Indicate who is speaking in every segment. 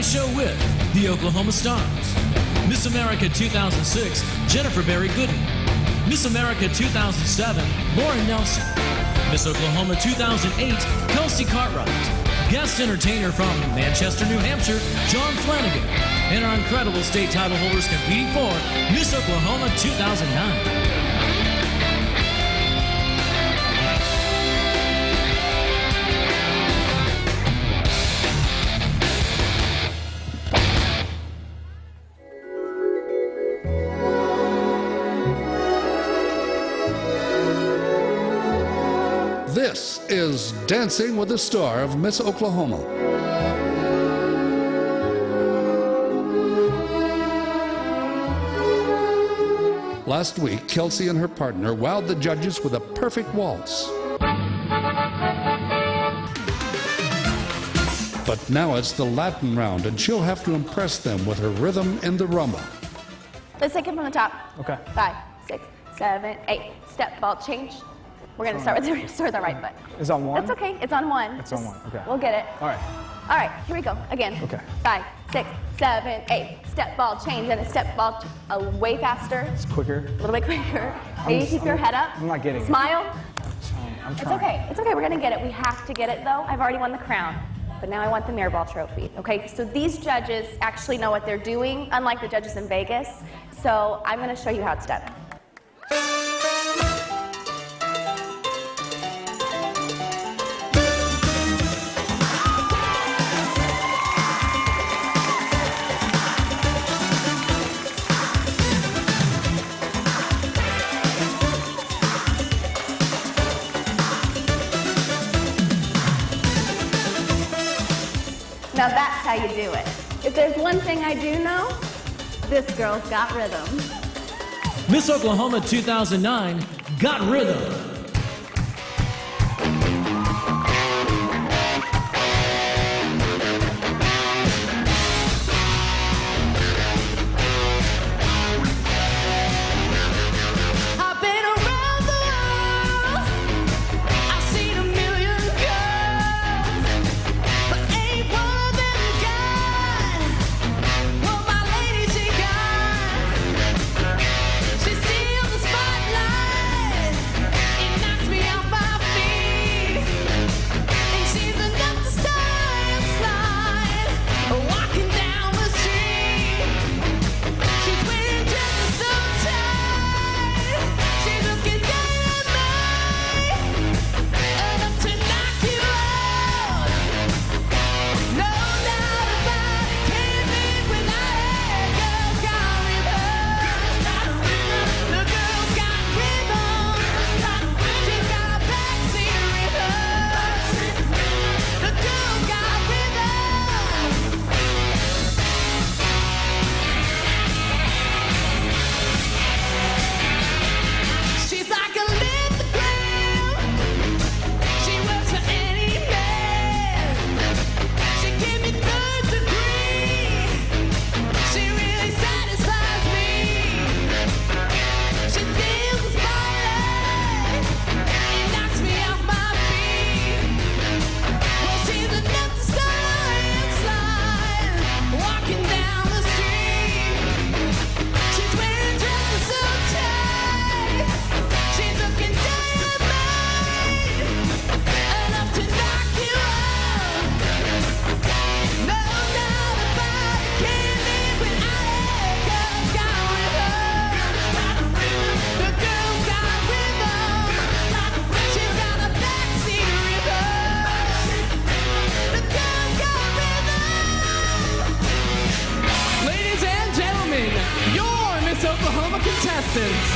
Speaker 1: show with the Oklahoma Stars. Miss America 2006, Jennifer Berry Gooden. Miss America 2007, Lauren Nelson. Miss Oklahoma 2008, Kelsey Cartwright. Guest entertainer from Manchester, New Hampshire, John Flanagan. And our incredible state title holders competing for Miss Oklahoma 2009.
Speaker 2: This is Dancing with the Star of Miss Oklahoma. Last week, Kelsey and her partner wowed the judges with a perfect waltz. But now it's the Latin round, and she'll have to impress them with her rhythm in the rumba.
Speaker 3: Let's take it from the top.
Speaker 4: Okay.
Speaker 3: 5, 6, 7, 8. Step, ball, change. We're going to start with the right foot.
Speaker 4: Is on one?
Speaker 3: That's okay. It's on one.
Speaker 4: It's on one. Okay.
Speaker 3: We'll get it.
Speaker 4: All right.
Speaker 3: All right. Here we go. Again.
Speaker 4: Okay.
Speaker 3: 5, 6, 7, 8. Step, ball, change, and a step, ball, way faster.
Speaker 4: It's quicker.
Speaker 3: A little bit quicker. Maybe keep your head up.
Speaker 4: I'm not getting it.
Speaker 3: Smile.
Speaker 4: I'm
Speaker 3: It's
Speaker 4: trying.
Speaker 3: okay. It's okay. We're going to get it. We have to get it, though. I've already won the crown. But now I want the mirror ball trophy. Okay? So these judges actually know what they're doing, unlike the judges in Vegas. So I'm going to show you how it's done. Now that's how you do it. If there's one thing I do know, this girl's got rhythm.
Speaker 1: Miss Oklahoma 2009 got rhythm.
Speaker 5: Oklahoma contestants.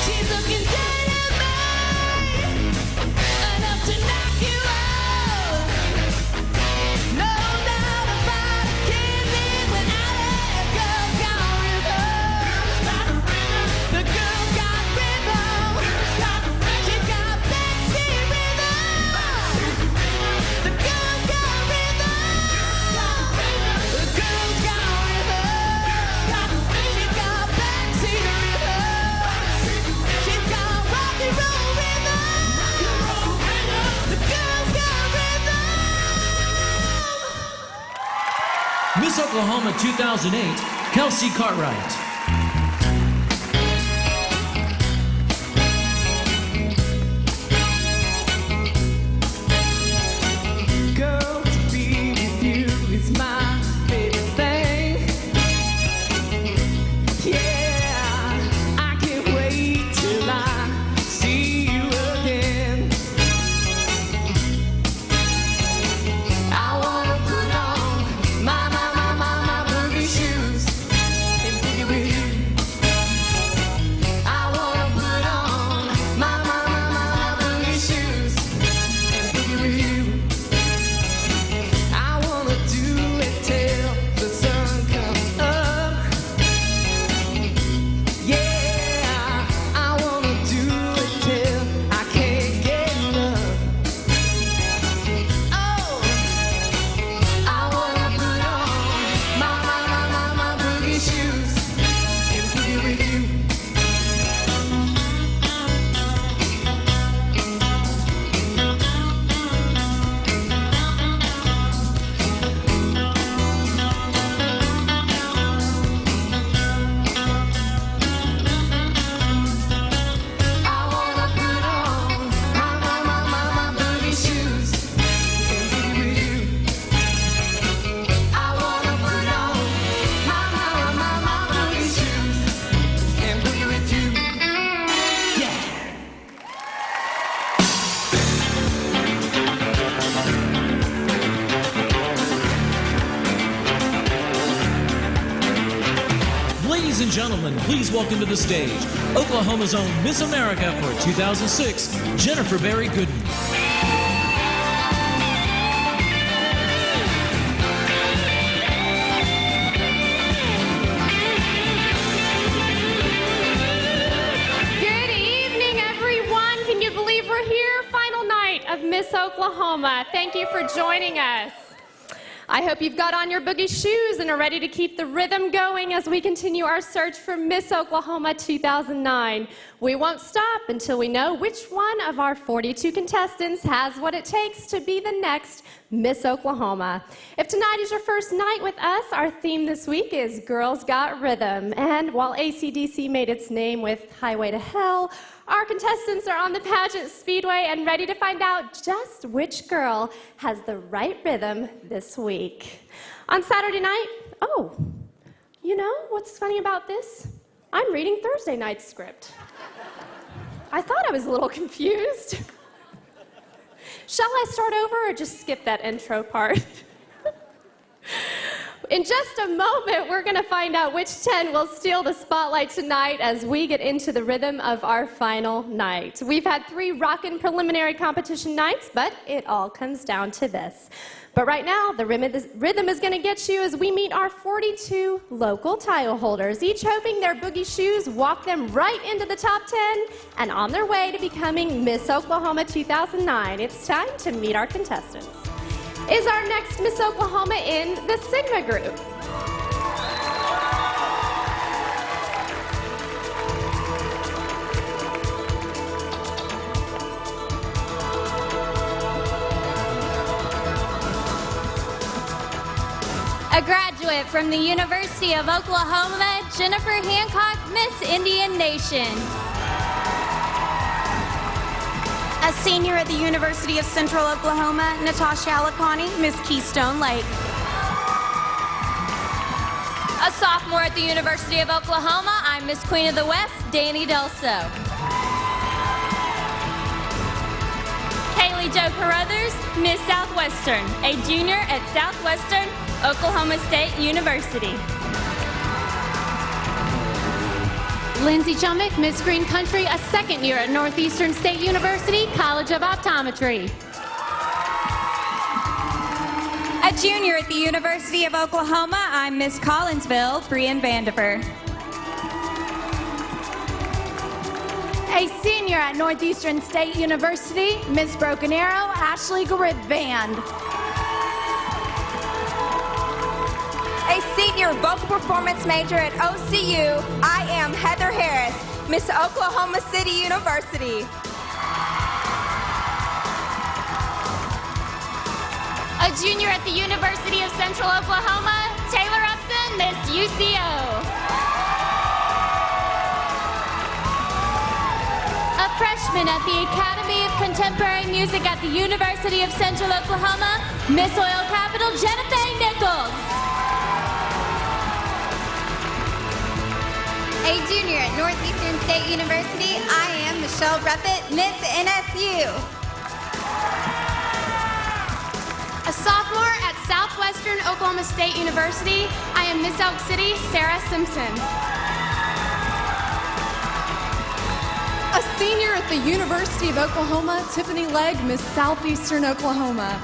Speaker 6: She's looking dynamite, enough to knock you out.
Speaker 1: Miss Oklahoma 2008, Kelsey Cartwright. Ladies and gentlemen, please welcome to the stage Oklahoma's own Miss America for 2006, Jennifer Berry Gooden.
Speaker 4: Good evening, everyone. Can you believe we're here? Final night of Miss Oklahoma. Thank you for joining us. I hope you've got on your boogie shoes and are ready to keep the rhythm going as we continue our search for Miss Oklahoma 2009. We won't stop until we know which one of our 42 contestants has what it takes to be the next Miss Oklahoma. If tonight is your first night with us, our theme this week is Girls Got Rhythm. And while AC/DC made its name with Highway to Hell, our contestants are on the Pageant Speedway and ready to find out just which girl has the right rhythm this week. On Saturday night, you know what's funny about this? I'm reading Thursday night's script. I thought I was a little confused. Shall I start over or just skip that intro part? In just a moment, we're going to find out which 10 will steal the spotlight tonight as we get into the rhythm of our final night. We've had 3 rockin' preliminary competition nights, but it all comes down to this. But right now, the rhythm is going to get you as we meet our 42 local title holders, each hoping their boogie shoes walk them right into the top 10 and on their way to becoming Miss Oklahoma 2009. It's time to meet our contestants. Is our next Miss Oklahoma in the Sigma group?
Speaker 6: A graduate from the University of Oklahoma, Jennifer Hancock, Miss Indian Nation.
Speaker 7: A senior at the University of Central Oklahoma, Natasha Alakani, Miss Keystone Lake.
Speaker 6: A sophomore at the University of Oklahoma, I'm Miss Queen of the West, Danny Delso. Kaylee Jo Carruthers, Miss Southwestern, a junior at Southwestern Oklahoma State University.
Speaker 4: Lindsay Chummick, Miss Green Country, a second year at Northeastern State University, College of Optometry.
Speaker 7: A junior at the University of Oklahoma, I'm Miss Collinsville, Brian Vandiver.
Speaker 8: A senior at Northeastern State University, Miss Broken Arrow, Ashley Garib-Vand.
Speaker 7: A senior vocal performance major at OCU, I am Heather Harris, Miss Oklahoma City University.
Speaker 4: A junior at the University of Central Oklahoma,
Speaker 6: Taylor Upson, Miss UCO.
Speaker 4: A freshman at the Academy of Contemporary Music at the University of Central Oklahoma, Miss Oil Capital, Jenna Faye Nichols.
Speaker 7: A junior at Northeastern State University, I am Michelle Ruffett, Miss NSU.
Speaker 4: A sophomore at Southwestern Oklahoma State University, I am Miss Elk City, Sarah Simpson.
Speaker 5: A senior at the University of Oklahoma, Tiffany Legg, Miss Southeastern Oklahoma.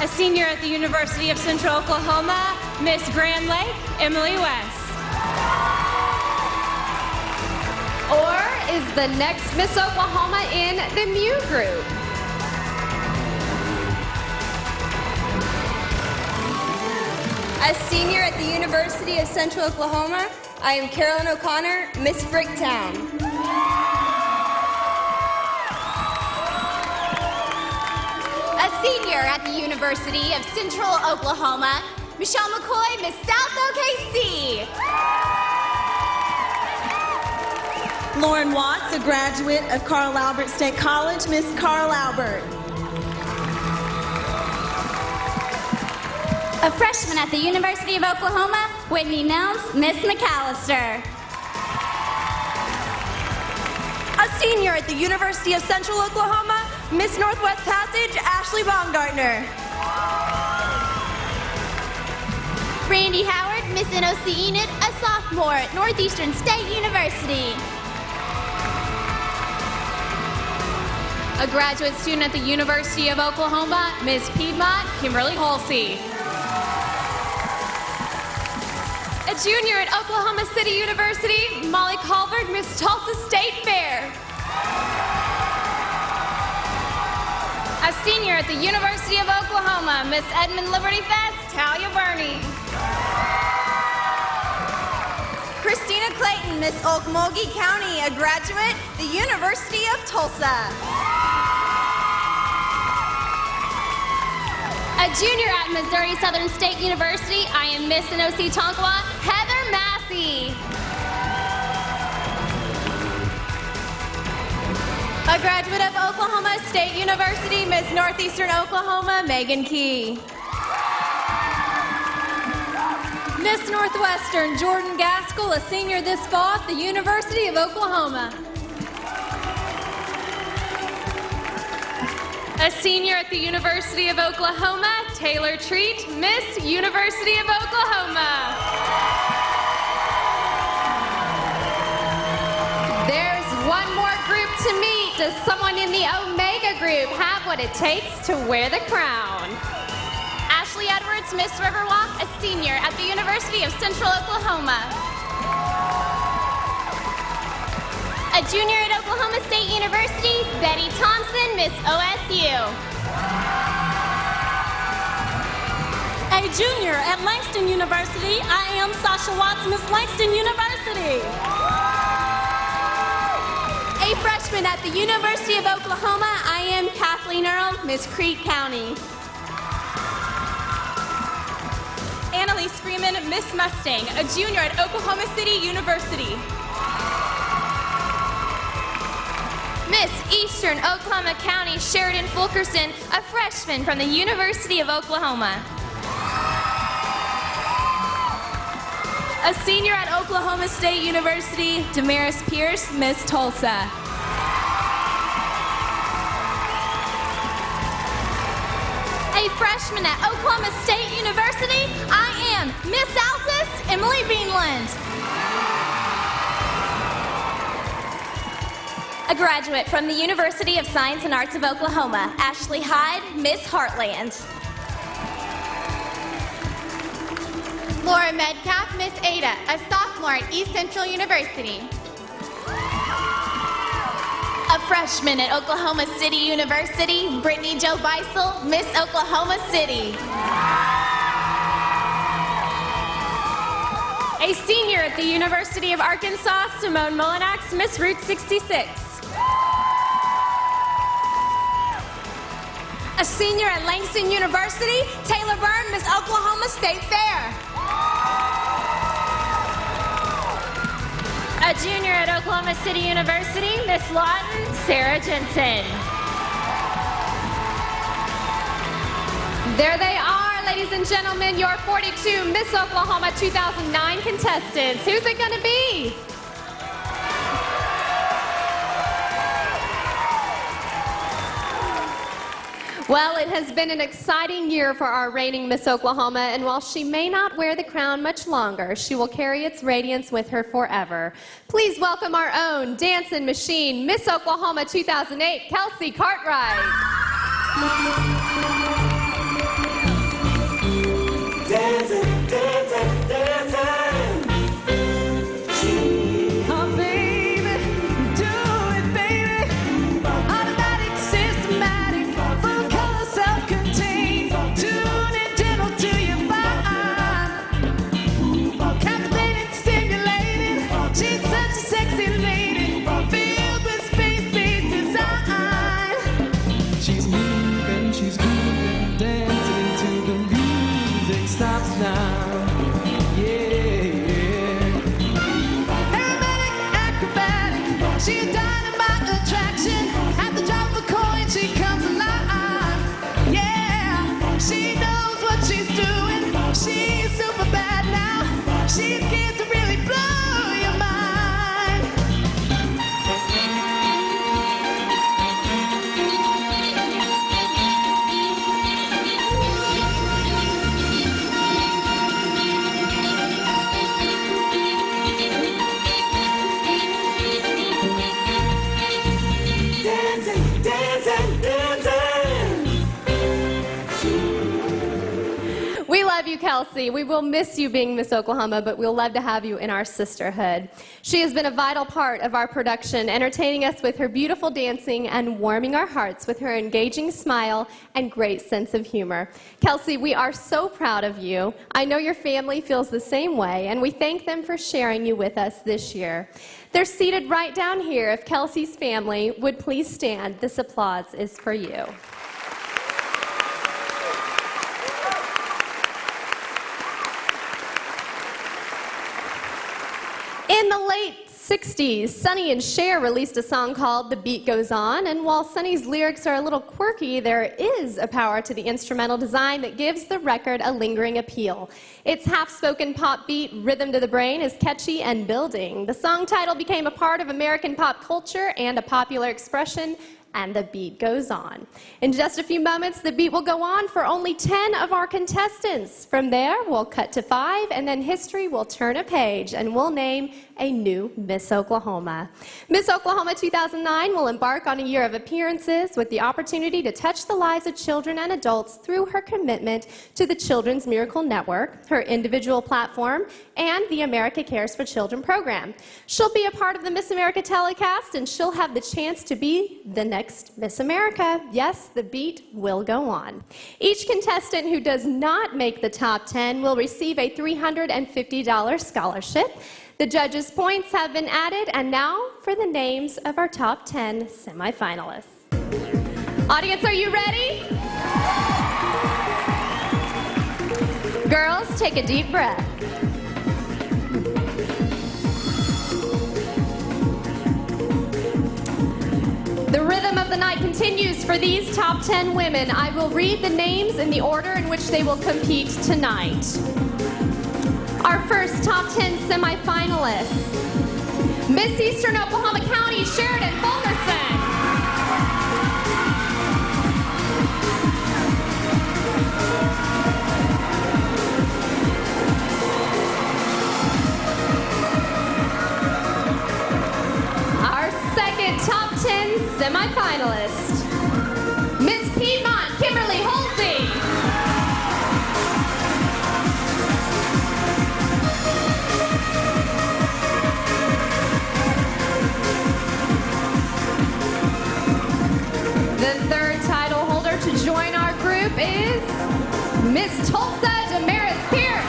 Speaker 6: A senior at the University of Central Oklahoma, Miss Grand Lake, Emily West.
Speaker 4: Or is the next Miss Oklahoma in the Mew group?
Speaker 7: A senior at the University of Central Oklahoma, I am Carolyn O'Connor, Miss Bricktown.
Speaker 8: A senior at the University of Central Oklahoma, Michelle McCoy, Miss South OKC.
Speaker 9: Lauren Watts, a graduate of Carl Albert State College, Miss Carl Albert.
Speaker 8: A freshman at the University of Oklahoma, Whitney Nelms, Miss McAllister.
Speaker 7: A senior at the University of Central Oklahoma, Miss Northwest Passage, Ashley Baumgartner.
Speaker 8: Brandy Howard, Miss NOC Enid, a sophomore at Northeastern State University.
Speaker 4: A graduate student at the University of Oklahoma, Miss Piedmont, Kimberly Halsey. A junior at Oklahoma City University, Molly Colbert, Miss Tulsa State Fair.
Speaker 6: A senior at the University of Oklahoma, Miss Edmond Liberty Fest, Talia Burney.
Speaker 7: Christina Clayton, Miss Okmulgee County, a graduate, the University of Tulsa.
Speaker 4: A junior at Missouri Southern State University, I am Miss NOC Tonkawa, Heather Massey.
Speaker 8: A graduate of Oklahoma State University, Miss Northeastern Oklahoma, Megan Key.
Speaker 4: Miss Northwestern, Jordan Gaskell, a senior this fall at the University of Oklahoma. A senior at the University of Oklahoma, Taylor Treat, Miss University of Oklahoma. There's one more group to meet. Does someone in the Omega group have what it takes to wear the crown?
Speaker 6: Ashley Edwards, Miss Riverwalk, a senior at the University of Central Oklahoma. A junior at Oklahoma State University, Betty Thompson, Miss OSU.
Speaker 9: A junior at Langston University, I am Sasha Watts, Miss Langston University.
Speaker 8: A freshman at the University of Oklahoma, I am Kathleen Earl, Miss Creek County.
Speaker 6: Annalise Freeman, Miss Mustang, a junior at Oklahoma City University. Miss Eastern Oklahoma County, Sheridan Fulkerson, a freshman from the University of Oklahoma.
Speaker 8: A senior at Oklahoma State University, Damaris Pierce, Miss Tulsa. A freshman at Oklahoma State University, I am Miss Altus, Emily Beanland.
Speaker 3: A graduate from the University of Science and Arts of Oklahoma, Ashley Hyde, Miss Heartland.
Speaker 8: Laura Medcalf, Miss Ada, a sophomore at East Central University. A freshman at Oklahoma City University, Brittany Jo Beisel, Miss Oklahoma City.
Speaker 4: A senior at the University of Arkansas, Simone Molinax, Miss Route 66.
Speaker 7: A senior at Langston University, Taylor Byrne, Miss Oklahoma State Fair.
Speaker 6: A junior at Oklahoma City University, Miss Lawton, Sarah Jensen.
Speaker 4: There they are, ladies and gentlemen, your 42 Miss Oklahoma 2009 contestants. Who's it going to be? Well, it has been an exciting year for our reigning Miss Oklahoma, and while she may not wear the crown much longer, she will carry its radiance with her forever. Please welcome our own dancing machine, Miss Oklahoma 2008, Kelsey Cartwright.
Speaker 10: Dancing, dancing, dancing. Oh, baby, do it, baby. Automatic, systematic, full color, self-contained. Tune in, gentle to your mind. Captivating, stimulating. She's such a sexy lady, filled with space-age design. She's moving, she's grooving, dancing to the music stops now. She's a dynamite attraction. At the drop of a coin, she comes alive. Yeah, she knows what she's doing. She's super bad now. She's scared to really blow your mind.
Speaker 4: We love you, Kelsey. We will miss you being Miss Oklahoma, but we'll love to have you in our sisterhood. She has been a vital part of our production, entertaining us with her beautiful dancing and warming our hearts with her engaging smile and great sense of humor. Kelsey, we are so proud of you. I know your family feels the same way, and we thank them for sharing you with us this year. They're seated right down here. If Kelsey's family would please stand, this applause is for you. In the late 60s, Sonny and Cher released a song called The Beat Goes On, and while Sonny's lyrics are a little quirky, there is a power to the instrumental design that gives the record a lingering appeal. Its half-spoken pop beat, rhythm to the brain, is catchy and building. The song title became a part of American pop culture and a popular expression, and the beat goes on. In just a few moments, the beat will go on for only 10 of our contestants. From there, we'll cut to 5, and then history will turn a page, and we'll name a new Miss Oklahoma. Miss Oklahoma 2009 will embark on a year of appearances with the opportunity to touch the lives of children and adults through her commitment to the Children's Miracle Network, her individual platform, and the America Cares for Children program. She'll be a part of the Miss America telecast, and she'll have the chance to be the next Miss America. Yes, the beat will go on. Each contestant who does not make the top 10 will receive a $350 scholarship. The judges' points have been added, and now for the names of our top 10 semifinalists. Audience, are you ready? Girls, take a deep breath. The rhythm of the night continues for these top 10 women. I will read the names in the order in which they will compete tonight. Our first top 10 semifinalists: Miss Eastern Oklahoma County, Sheridan Fulkerson. Our second top 10 semifinalist, Miss Piedmont, Kimberly Holsey. The third title holder to join our group is Miss Tulsa Damaris Pierce.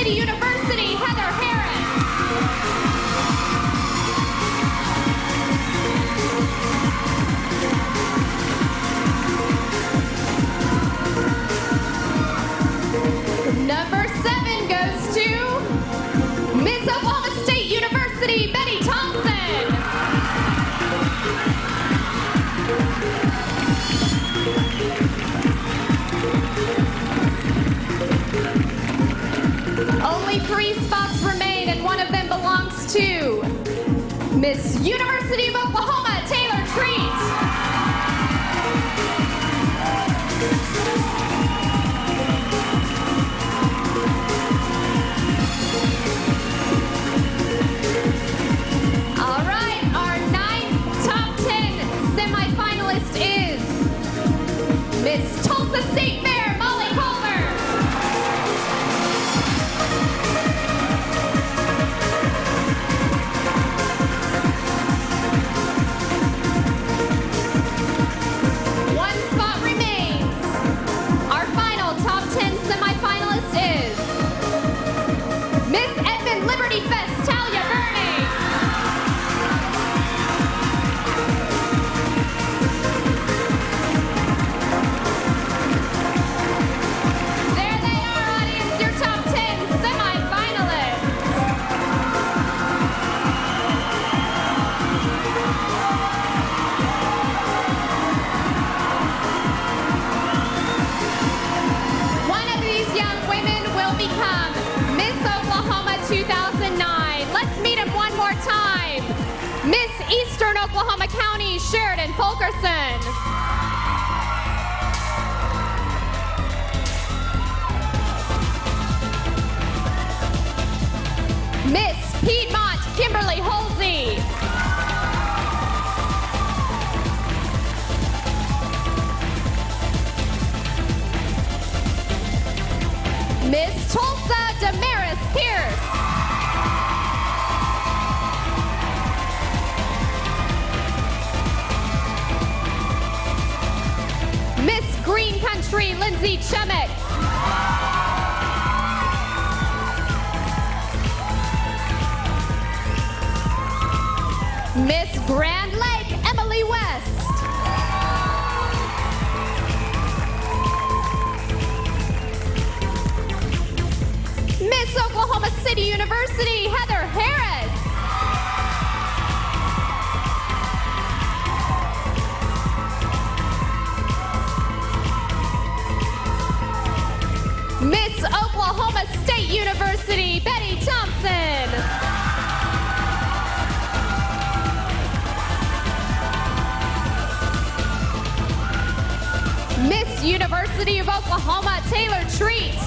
Speaker 4: City University, Heather Harris. Number 7 goes to Miss Oklahoma State University, Betty Thompson. Only 3 spots remain, and one of them belongs to Miss University of Oklahoma, Taylor Treat. All right, our 9th top 10 semifinalist is Miss Tulsa State Fair, Molly Culver. One spot remains. Our final top 10 semifinalist is Miss Edmond Liberty Fest, Talia Burney. There they are, audience, your top 10 semifinalists. One of these young women will become Miss Oklahoma 2009. Let's meet them one more time. Miss Eastern Oklahoma County, Sheridan Fulkerson. Miss Piedmont, Kimberly Holsey. Miss Tulsa, Damaris Pierce. Miss Green Country, Lindsay Chemick. Miss Grand Lake, Emily West. Miss Oklahoma City University, Heather Harris. Miss Oklahoma State University, Betty Thompson. Miss University of Oklahoma, Taylor Treat.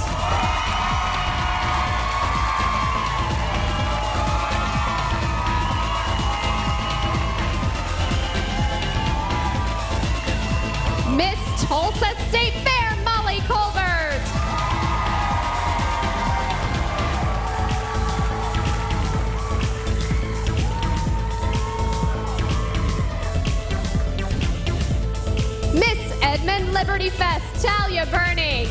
Speaker 4: Miss Tulsa State Fair, Molly Colbert. Miss Edmond Liberty Fest, Talia Burning.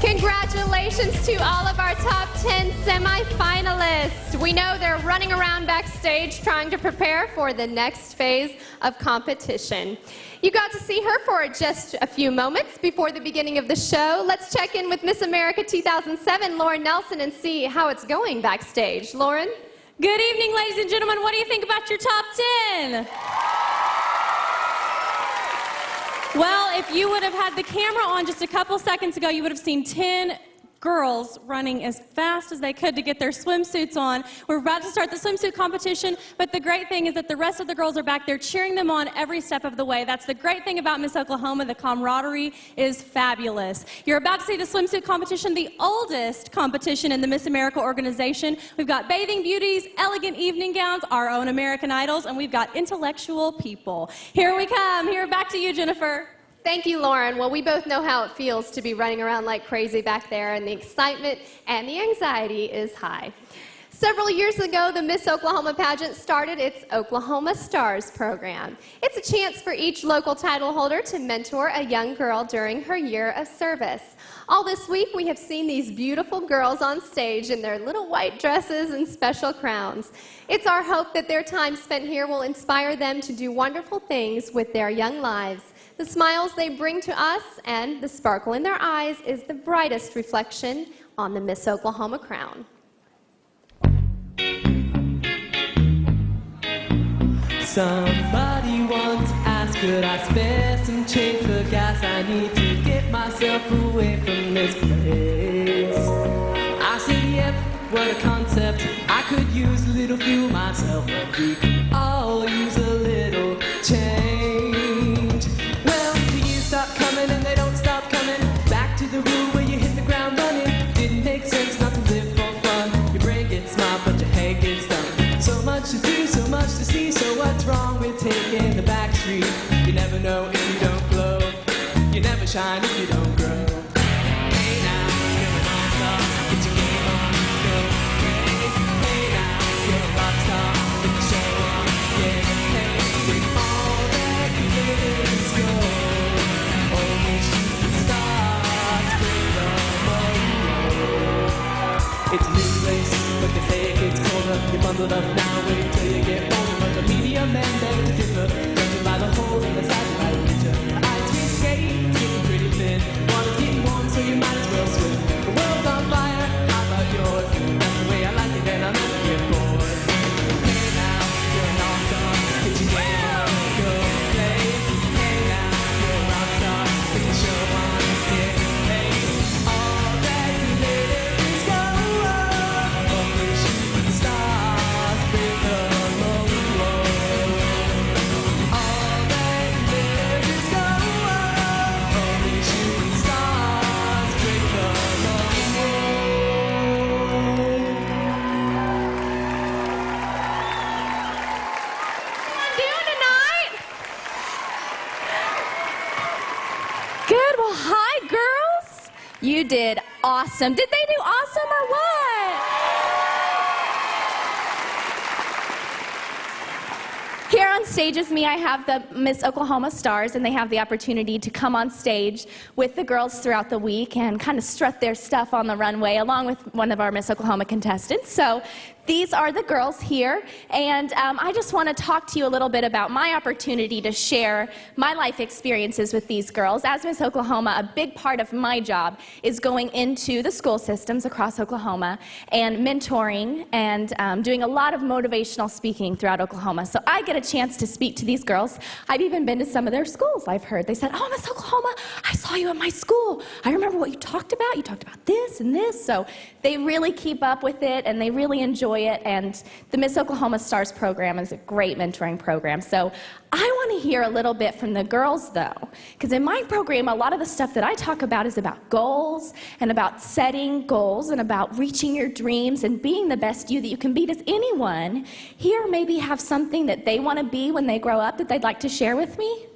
Speaker 4: Congratulations to all of our top 10 semifinalists. We know they're running around backstage trying to prepare for the next phase of competition. You got to see her for just a few moments before the beginning of the show. Let's check in with Miss America 2007, Lauren Nelson, and see how it's going backstage. Lauren?
Speaker 6: Good evening, ladies and gentlemen. What do you think about your top 10? Well, if you would have had the camera on just a couple seconds ago, you would have seen 10 girls running as fast as they could to get their swimsuits on. We're about to start the swimsuit competition, but the great thing is that the rest of the girls are back there cheering them on every step of the way. That's the great thing about Miss Oklahoma. The camaraderie is fabulous. You're about to see the swimsuit competition, the oldest competition in the Miss America organization. We've got bathing beauties, elegant evening gowns, our own American Idols, and we've got intellectual people. Here we come. Here, back to you, Jennifer.
Speaker 4: Thank you, Lauren. Well, we both know how it feels to be running around like crazy back there, and the excitement and the anxiety is high. Several years ago, the Miss Oklahoma pageant started its Oklahoma Stars program. It's a chance for each local title holder to mentor a young girl during her year of service. All this week, we have seen these beautiful girls on stage in their little white dresses and special crowns. It's our hope that their time spent here will inspire them to do wonderful things with their young lives. The smiles they bring to us and the sparkle in their eyes is the brightest reflection on the Miss Oklahoma crown.
Speaker 11: Somebody once asked, could I spare some change for gas? I need to get myself away from this place. I said, yep, what a concept. I could use a little fuel myself, and we could all use a little change. Well, the years stop coming and they don't stop coming. Back to the rule where you hit the ground running. Didn't make sense not to live for fun. Your brain gets smart, but your head gets dumb. So much to do, so much to see, so what's wrong with taking the back street? You never know if you don't glow. You never shine if you don't grow. Hey now, you're an all-star, get your game on, go play. Hey now, you're a rock star, get the show on, yeah, hey. With all that glitters gold, only shooting stars bring the road. It's a new place, but they say it gets colder. You're bundled up now, wait till you get older. But the media men beg to differ, judging by the hole in the side of my picture. The ice cream skate, it's getting pretty thin. Water's getting warm, so you might as well swim. The world's on fire, how about yours? That's the way I like it, and I'll never get bored. Hey now, you're an all-star, get your game on, go play. Hey now, you're a rock star, get your show on, yeah, hey. All that glitters is gold, only shooting stars bring the road. All that glitters is gold, only shooting stars bring the road.
Speaker 4: Doing tonight?
Speaker 3: Good. Well, hi, girls. You did awesome. Did they do awesome or what? Here on stage with me, I have the Miss Oklahoma Stars, and they have the opportunity to come on stage with the girls throughout the week and kind of strut their stuff on the runway along with one of our Miss Oklahoma contestants. So these are the girls here, and I just want to talk to you a little bit about my opportunity to share my life experiences with these girls. As Miss Oklahoma, a big part of my job is going into the school systems across Oklahoma and mentoring and doing a lot of motivational speaking throughout Oklahoma. So I get a chance to speak to these girls. I've even been to some of their schools, I've heard. They said, oh, Miss Oklahoma, I saw you at my school. I remember what you talked about. You talked about this and this. So they really keep up with it, and they really enjoy it, and the Miss Oklahoma Stars program is a great mentoring program. So I want to hear a little bit from the girls, though, because in my program, a lot of the stuff that I talk about is about goals and about setting goals and about reaching your dreams and being the best you that you can be. Does anyone here maybe have something that they want to be when they grow up that they'd like to share with me?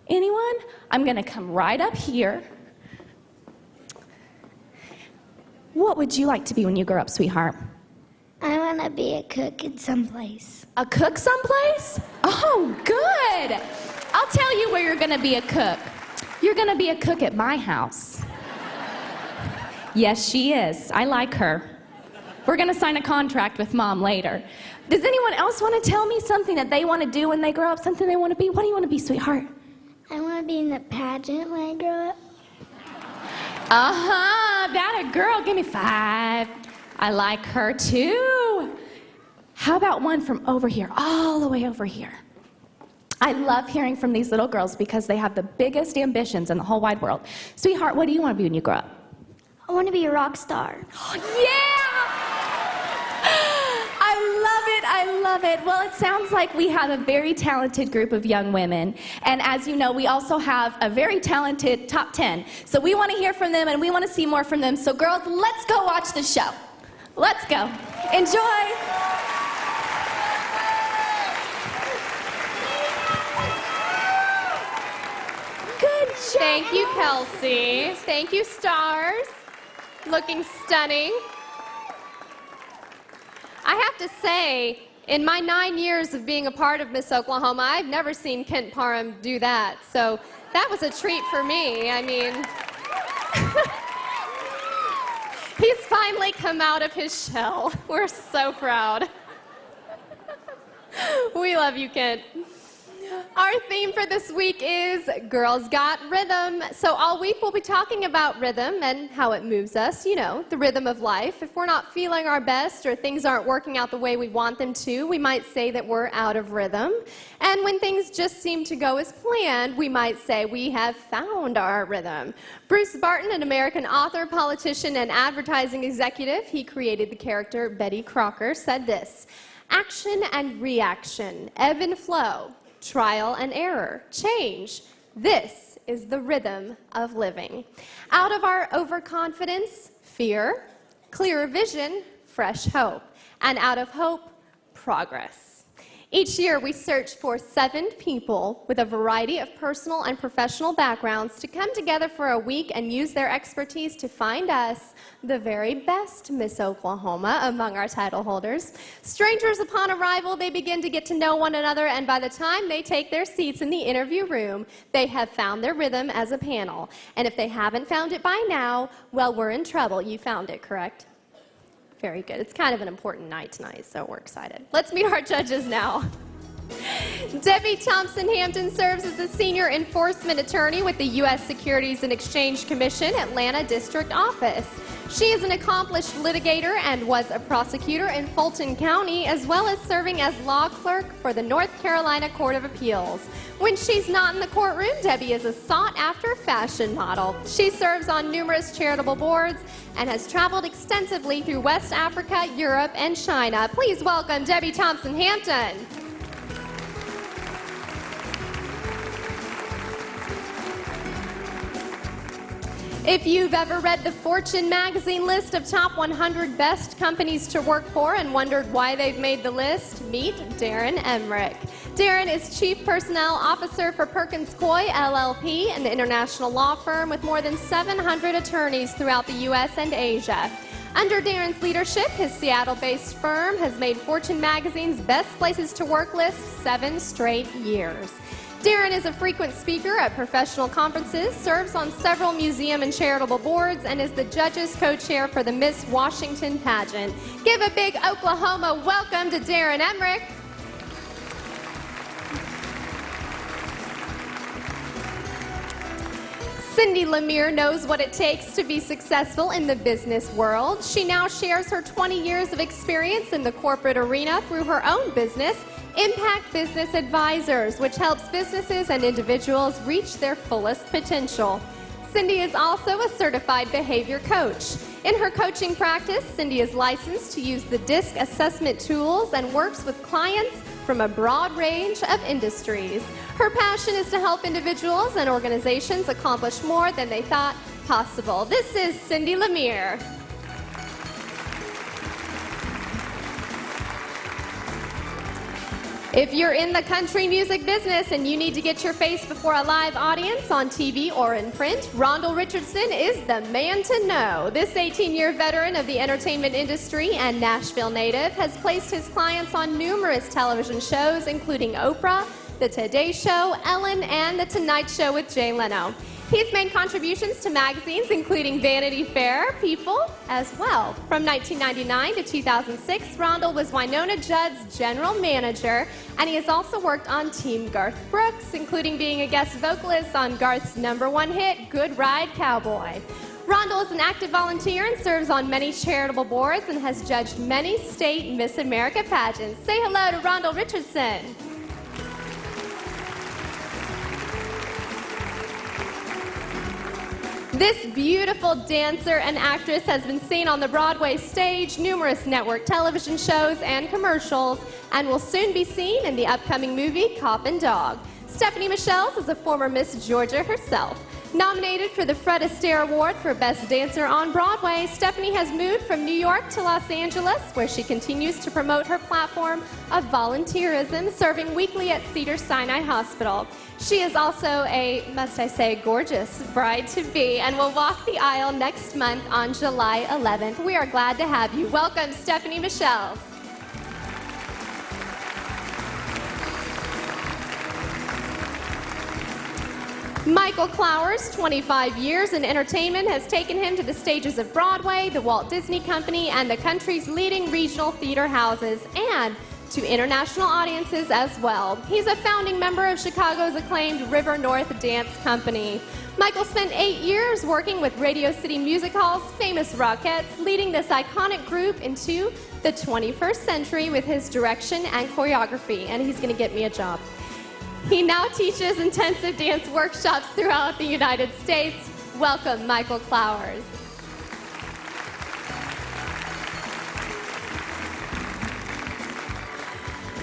Speaker 3: Anyone? I'm going to come right up here. What would you like to be when you grow up, sweetheart?
Speaker 12: I want to be a cook in someplace.
Speaker 3: A cook someplace? Oh, good. I'll tell you where you're going to be a cook. You're going to be a cook at my house. Yes, she is. I like her. We're going to sign a contract with Mom later. Does anyone else want to tell me something that they want to do when they grow up, something they want to be? What do you want to be, sweetheart?
Speaker 12: I want to be in the pageant when I grow up.
Speaker 3: Uh-huh, that a girl. Give me 5. I like her too. How about one from over here, all the way over here? I love hearing from these little girls because they have the biggest ambitions in the whole wide world. Sweetheart, what do you want to be when you grow up?
Speaker 12: I want to be a rock star.
Speaker 3: Yeah! I love it. Well, it sounds like we have a very talented group of young women. And as you know, we also have a very talented top 10. So we want to hear from them, and we want to see more from them. So girls, let's go watch the show. Let's go. Enjoy. Good job.
Speaker 4: Thank you, Kelsey. Thank you, Stars. Looking stunning. I I have to say, in my 9 years of being a part of Miss Oklahoma, I've never seen Kent Parham do that. So that was a treat for me. I mean, he's finally come out of his shell. We're so proud. We love you, Kent. Our theme for this week is Girls Got Rhythm. So all week we'll be talking about rhythm and how it moves us, you know, the rhythm of life. If we're not feeling our best or things aren't working out the way we want them to, we might say that we're out of rhythm. And when things just seem to go as planned, we might say we have found our rhythm. Bruce Barton, an American author, politician, and advertising executive, he created the character Betty Crocker, said this: "Action and reaction, ebb and flow, trial and error, change. This is the rhythm of living. Out of our overconfidence, fear, clearer vision, fresh hope, and out of hope, progress." Each year, we search for 7 people with a variety of personal and professional backgrounds to come together for a week and use their expertise to find us the very best Miss Oklahoma among our title holders. Strangers upon arrival, they begin to get to know one another, and by the time they take their seats in the interview room, they have found their rhythm as a panel. And if they haven't found it by now, well, we're in trouble. You found it, correct? Very good. It's kind of an important night tonight, so we're excited. Let's meet our judges now. Debbie Thompson-Hampton serves as a senior enforcement attorney with the U.S. Securities and Exchange Commission, Atlanta District Office. She is an accomplished litigator and was a prosecutor in Fulton County, as well as serving as law clerk for the North Carolina Court of Appeals. When she's not in the courtroom, Debbie is a sought-after fashion model. She serves on numerous charitable boards and has traveled extensively through West Africa, Europe, and China. Please welcome Debbie Thompson-Hampton. If you've ever read the Fortune magazine list of top 100 best companies to work for and wondered why they've made the list, meet Darren Emmerich. Darren is Chief Personnel Officer for Perkins Coie LLP, an international law firm with more than 700 attorneys throughout the U.S. and Asia. Under Darren's leadership, his Seattle-based firm has made Fortune magazine's Best Places to Work list 7 straight years. Darren is a frequent speaker at professional conferences, serves on several museum and charitable boards, and is the judges co-chair for the Miss Washington pageant. Give a big Oklahoma welcome to Darren Emmerich. Cindy Lemire knows what it takes to be successful in the business world. She now shares her 20 years of experience in the corporate arena through her own business, Impact Business Advisors, which helps businesses and individuals reach their fullest potential. Cindy is also a certified behavior coach. In her coaching practice, Cindy is licensed to use the DISC assessment tools and works with clients from a broad range of industries. Her passion is to help individuals and organizations accomplish more than they thought possible. This is Cindy Lemire. If you're in the country music business and you need to get your face before a live audience on TV or in print, Rondell Richardson is the man to know. This 18-year veteran of the entertainment industry and Nashville native has placed his clients on numerous television shows, including Oprah, The Today Show, Ellen, and The Tonight Show with Jay Leno. He's made contributions to magazines including Vanity Fair, People, as well. From 1999 to 2006, Rondell was Winona Judd's general manager, and he has also worked on Team Garth Brooks, including being a guest vocalist on Garth's #1 hit, Good Ride Cowboy. Rondell is an active volunteer and serves on many charitable boards and has judged many state Miss America pageants. Say hello to Rondell Richardson. This beautiful dancer and actress has been seen on the Broadway stage, numerous network television shows and commercials, and will soon be seen in the upcoming movie Cop and Dog. Stephanie Michels is a former Miss Georgia herself. Nominated for the Fred Astaire Award for Best Dancer on Broadway, Stephanie has moved from New York to Los Angeles, where she continues to promote her platform of volunteerism, serving weekly at Cedars-Sinai Hospital. She is also a, must I say, gorgeous bride-to-be and will walk the aisle next month on July 11th. We are glad to have you. Welcome, Stephanie Michels. Michael Clowers, 25 years in entertainment, has taken him to the stages of Broadway, the Walt Disney Company, and the country's leading regional theater houses, and to international audiences as well. He's a founding member of Chicago's acclaimed River North Dance Company. Michael spent 8 years working with Radio City Music Hall's famous Rockettes, leading this iconic group into the 21st century with his direction and choreography, and he's going to get me a job. He now teaches intensive dance workshops throughout the United States. Welcome, Michael Clowers.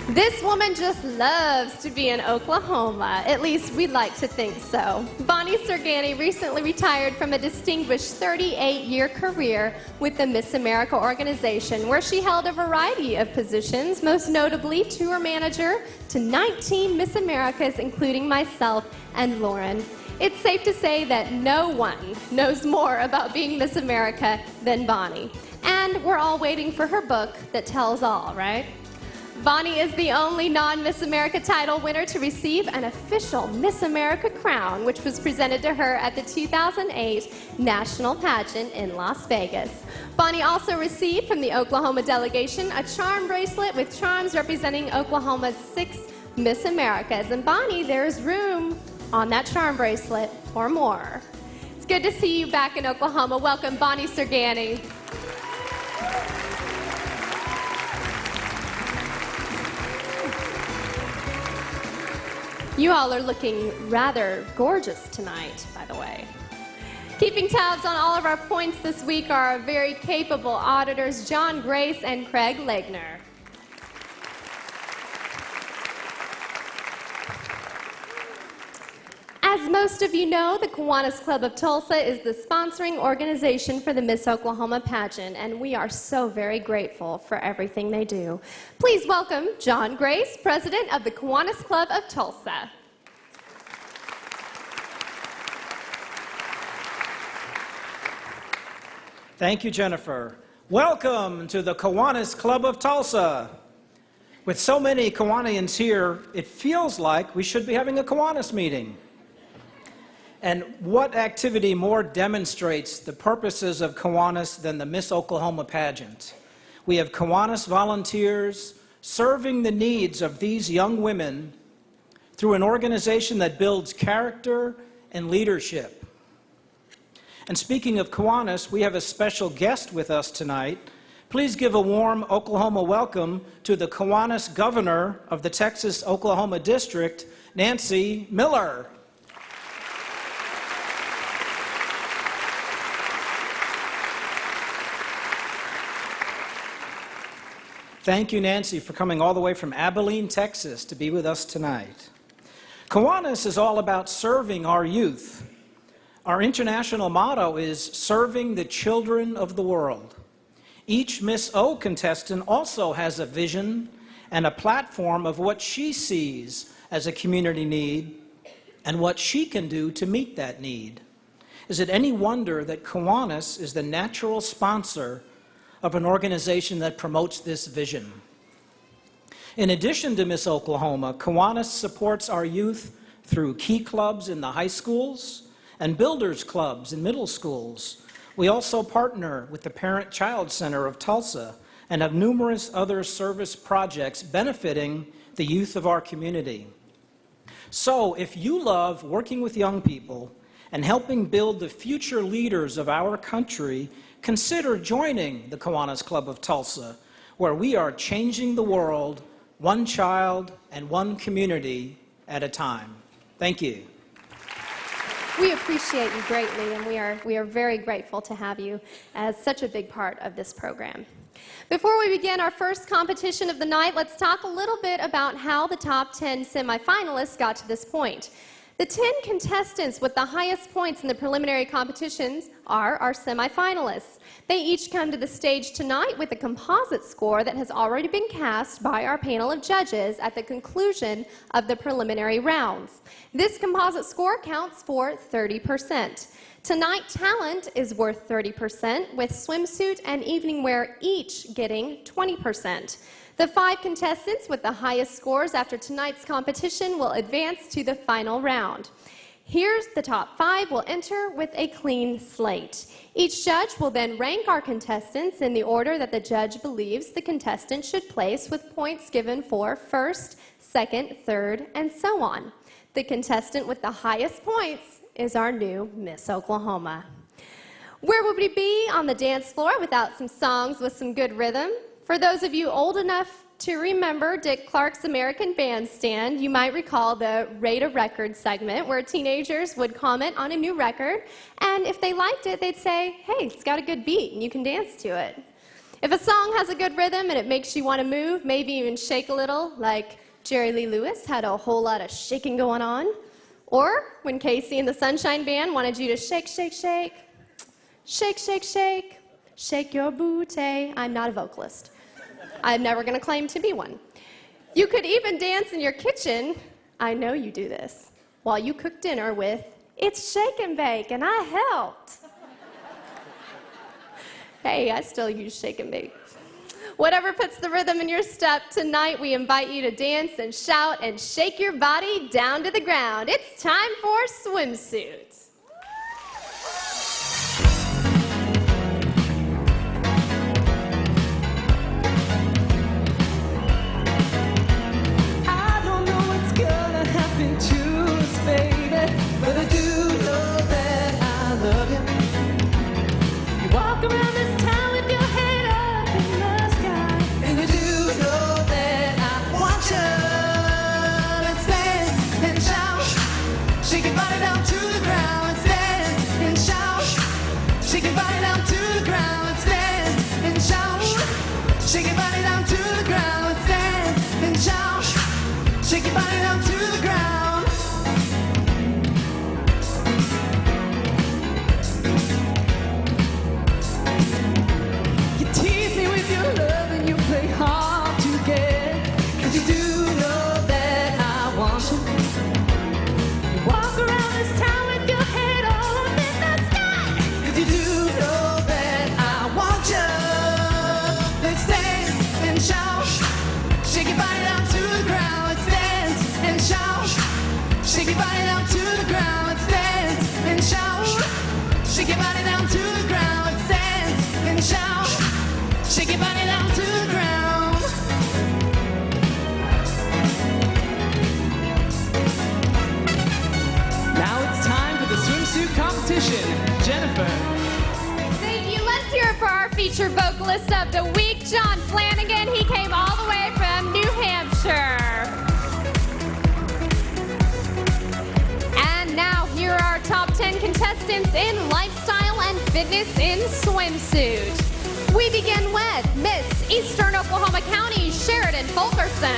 Speaker 4: This woman just loves to be in Oklahoma. At least we'd like to think so. Bonnie Sergani recently retired from a distinguished 38-year career with the Miss America organization, where she held a variety of positions, most notably tour manager to 19 Miss Americas, including myself and Lauren. It's safe to say that no one knows more about being Miss America than Bonnie. And we're all waiting for her book that tells all, right? Bonnie is the only non-Miss America title winner to receive an official Miss America crown, which was presented to her at the 2008 National Pageant in Las Vegas. Bonnie also received from the Oklahoma delegation a charm bracelet with charms representing Oklahoma's 6 Miss Americas. And Bonnie, there's room on that charm bracelet for more. It's good to see you back in Oklahoma. Welcome, Bonnie Sergani. You all are looking rather gorgeous tonight, by the way. Keeping tabs on all of our points this week are our very capable auditors, John Grace and Craig Legner. As most of you know, the Kiwanis Club of Tulsa is the sponsoring organization for the Miss Oklahoma pageant, and we are so very grateful for everything they do. Please welcome John Grace, president of the Kiwanis Club of Tulsa.
Speaker 13: Thank you, Jennifer. Welcome to the Kiwanis Club of Tulsa. With so many Kiwanians here, it feels like we should be having a Kiwanis meeting. And what activity more demonstrates the purposes of Kiwanis than the Miss Oklahoma pageant? We have Kiwanis volunteers serving the needs of these young women through an organization that builds character and leadership. And speaking of Kiwanis, we have a special guest with us tonight. Please give a warm Oklahoma welcome to the Kiwanis governor of the Texas-Oklahoma District, Nancy Miller. Thank you, Nancy, for coming all the way from Abilene, Texas, to be with us tonight. Kiwanis is all about serving our youth. Our international motto is serving the children of the world. Each Miss O contestant also has a vision and a platform of what she sees as a community need and what she can do to meet that need. Is it any wonder that Kiwanis is the natural sponsor of an organization that promotes this vision? In addition to Miss Oklahoma, Kiwanis supports our youth through key clubs in the high schools and builders clubs in middle schools. We also partner with the Parent-Child Center of Tulsa and have numerous other service projects benefiting the youth of our community. So if you love working with young people and helping build the future leaders of our country, consider joining the Kiwanis Club of Tulsa, where we are changing the world one child and one community at a time. Thank you.
Speaker 4: We appreciate you greatly, and we are very grateful to have you as such a big part of this program. Before we begin our first competition of the night, let's talk a little bit about how the top 10 semifinalists got to this point. The 10 contestants with the highest points in the preliminary competitions are our semifinalists. They each come to the stage tonight with a composite score that has already been cast by our panel of judges at the conclusion of the preliminary rounds. This composite score counts for 30%. Tonight, talent is worth 30%, with swimsuit and evening wear each getting 20%. The 5 contestants with the highest scores after tonight's competition will advance to the final round. Here's the top 5 will enter with a clean slate. Each judge will then rank our contestants in the order that the judge believes the contestant should place, with points given for first, second, third, and so on. The contestant with the highest points is our new Miss Oklahoma. Where would we be on the dance floor without some songs with some good rhythm? For those of you old enough to remember Dick Clark's American Bandstand, you might recall the Rate a Record segment where teenagers would comment on a new record, and if they liked it, they'd say, hey, it's got a good beat, and you can dance to it. If a song has a good rhythm and it makes you want to move, maybe even shake a little, like Jerry Lee Lewis had a whole lot of shaking going on, or when Casey and the Sunshine Band wanted you to shake, shake, shake, shake, shake, shake, shake your booty. I'm not a vocalist. I'm never going to claim to be one. You could even dance in your kitchen, I know you do this, while you cook dinner with, it's shake and bake, and I helped. Hey, I still use shake and bake. Whatever puts the rhythm in your step, tonight we invite you to dance and shout and shake your body down to the ground. It's time for swimsuits.
Speaker 11: But I do know that I love you. You walk around this town with your head up in the sky, and you do know that I want you. Let's dance and shout, shake your body down to the ground. Let's dance and shout, shake your body down to the ground. Let's dance and shout, shake your body down to the ground. Let's dance and shout, shake your body down to the ground. Hard to get, 'cause you do know that I want you. You walk around this town with your head all up in the sky, 'cause you do know that I want you. Let's dance and shout, shake your body down to the ground. Let's dance and shout, shake your body down to the ground. Let's dance and shout, shake your body down to the ground. Let's dance and shout, shake your body down to the ground. Competition. Jennifer.
Speaker 4: Thank you. Let's hear it for our featured vocalist of the week, John Flanagan. He came all the way from New Hampshire. And now here are our top 10 contestants in lifestyle and fitness in swimsuit. We begin with Miss Eastern Oklahoma County, Sheridan Fulkerson.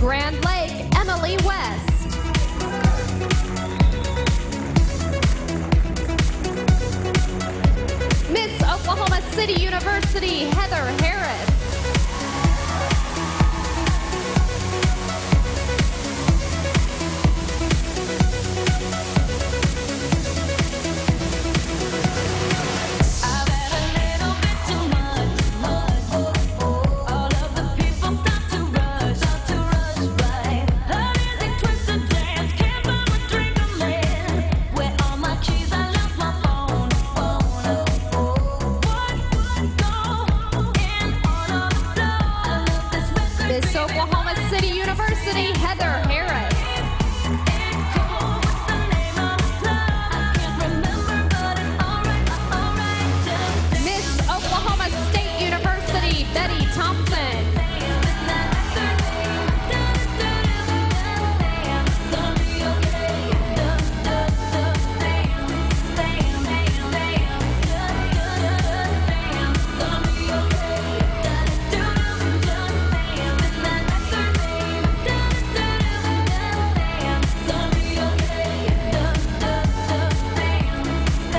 Speaker 4: Grand Lake, Emily West. Miss Oklahoma City University, Heather Harris. Miss Oklahoma City University, Heather Harris. Miss Oklahoma State University, Betty Thompson.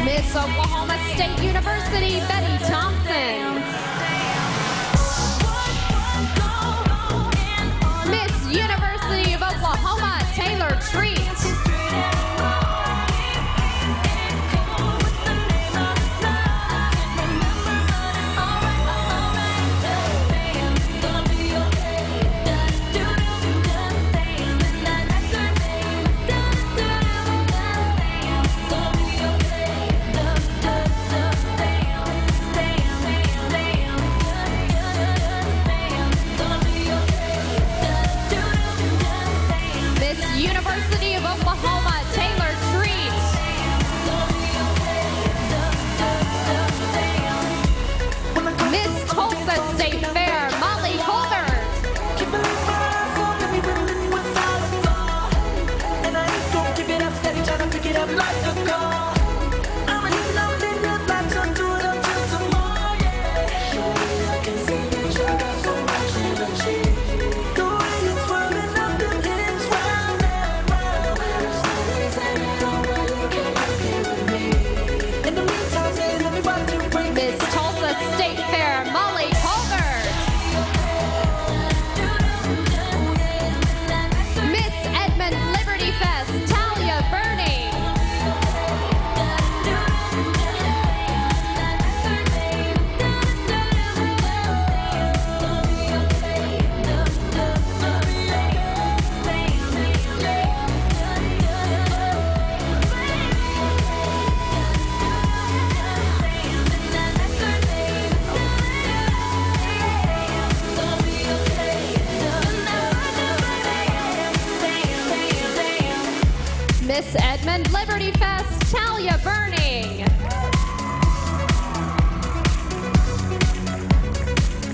Speaker 4: Miss Oklahoma State University, Betty Thompson. Miss University of Oklahoma, Taylor Treat. Miss University of Oklahoma, Taylor Treat. Miss Tulsa State Fair, Molly Colbert. Miss Tulsa State Fair, Molly Colbert. Miss Edmond Liberty Fest, Talia Burning. Miss Edmond Liberty Fest, Talia Burning.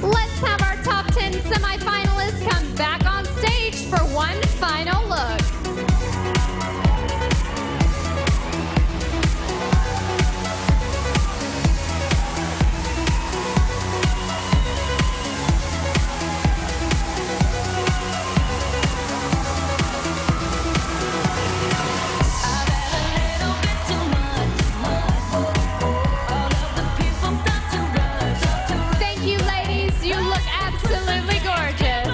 Speaker 4: Let's have our top 10 semifinalists come back on stage for one final look. Thank you, ladies. You look absolutely gorgeous.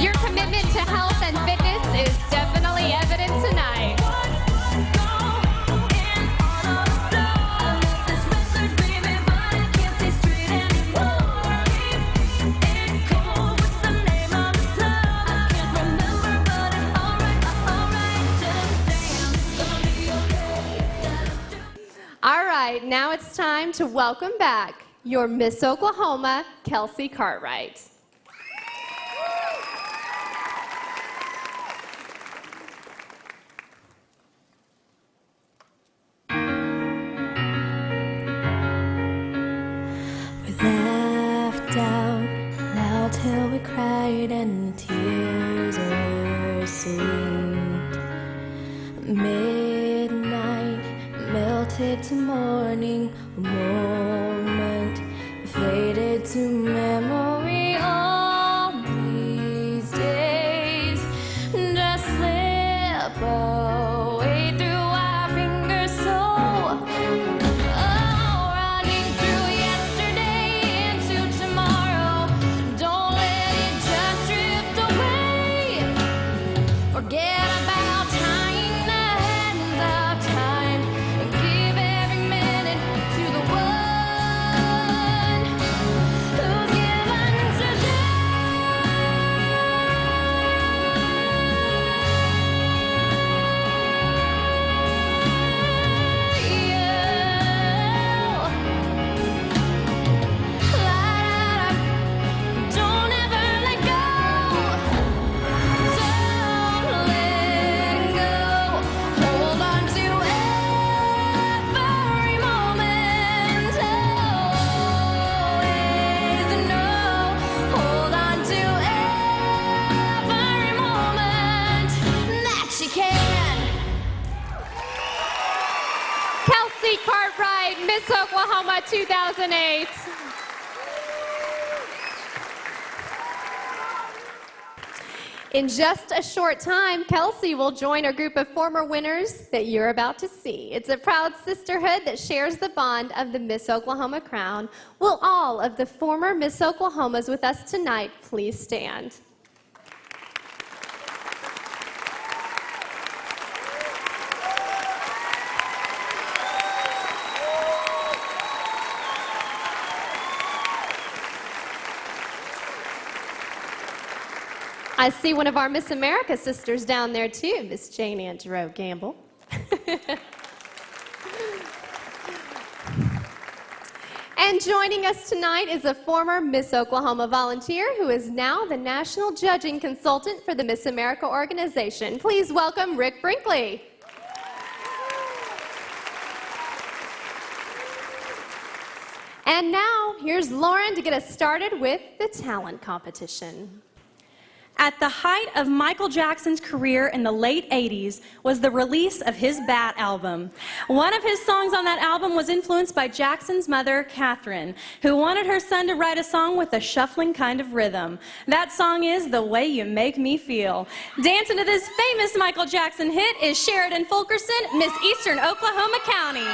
Speaker 4: Your commitment to health and fitness is definitely evident tonight. All right, now it's time to welcome back your Miss Oklahoma, Kelsey Cartwright.
Speaker 14: We laughed out loud till we cried and the tears were sweet. Midnight melted to morning, a moment faded to memory. All these
Speaker 4: 2008. In just a short time, Kelsey will join a group of former winners that you're about to see. It's a proud sisterhood that shares the bond of the Miss Oklahoma crown. Will all of the former Miss Oklahomas with us tonight please stand? I see one of our Miss America sisters down there too, Miss Jane Antero Gamble. And joining us tonight is a former Miss Oklahoma volunteer who is now the National Judging Consultant for the Miss America organization. Please welcome Rick Brinkley. And now, here's Lauren to get us started with the talent competition.
Speaker 6: At the height of Michael Jackson's career in the late 80s was the release of his Bat album. One of his songs on that album was influenced by Jackson's mother, Catherine, who wanted her son to write a song with a shuffling kind of rhythm. That song is The Way You Make Me Feel. Dancing to this famous Michael Jackson hit is Sheridan Fulkerson, Miss Eastern Oklahoma County.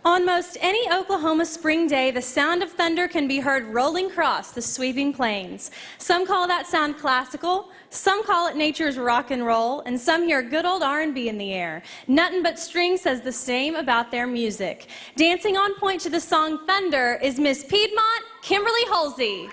Speaker 6: On most any Oklahoma spring day, the sound of thunder can be heard rolling across the sweeping plains. Some call that sound classical, some call it nature's rock and roll, and some hear good old R&B in the air. Nuttin' But String says the same about their music. Dancing on point to the song Thunder is Miss Piedmont, Kimberly Holsey.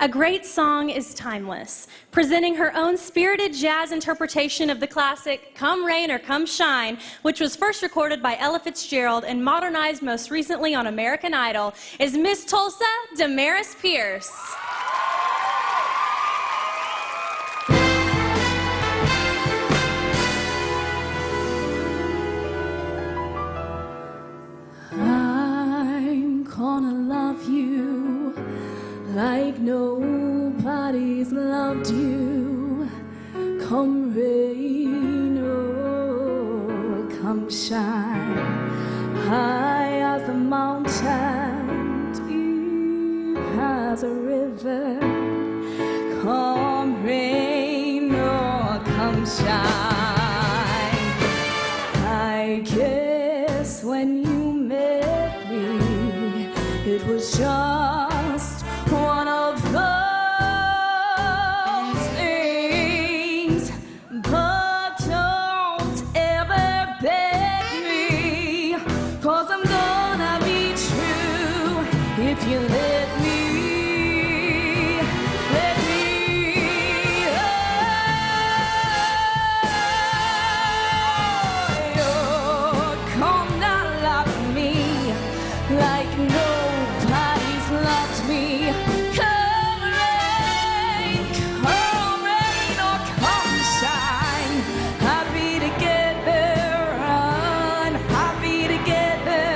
Speaker 6: A great song is timeless. Presenting her own spirited jazz interpretation of the classic Come Rain or Come Shine, which was first recorded by Ella Fitzgerald and modernized most recently on American Idol, is Miss Tulsa Damaris Pierce.
Speaker 14: I'm gonna love you like nobody's loved you. Come rain or come shine, high as a mountain, deep as a river. Come rain or come shine. I guess when you met me, it was just one of those things. But don't ever beg me, 'cause I'm gonna be true if you let me. Like nobody's loved me. Come rain or come shine, happy together, unhappy together.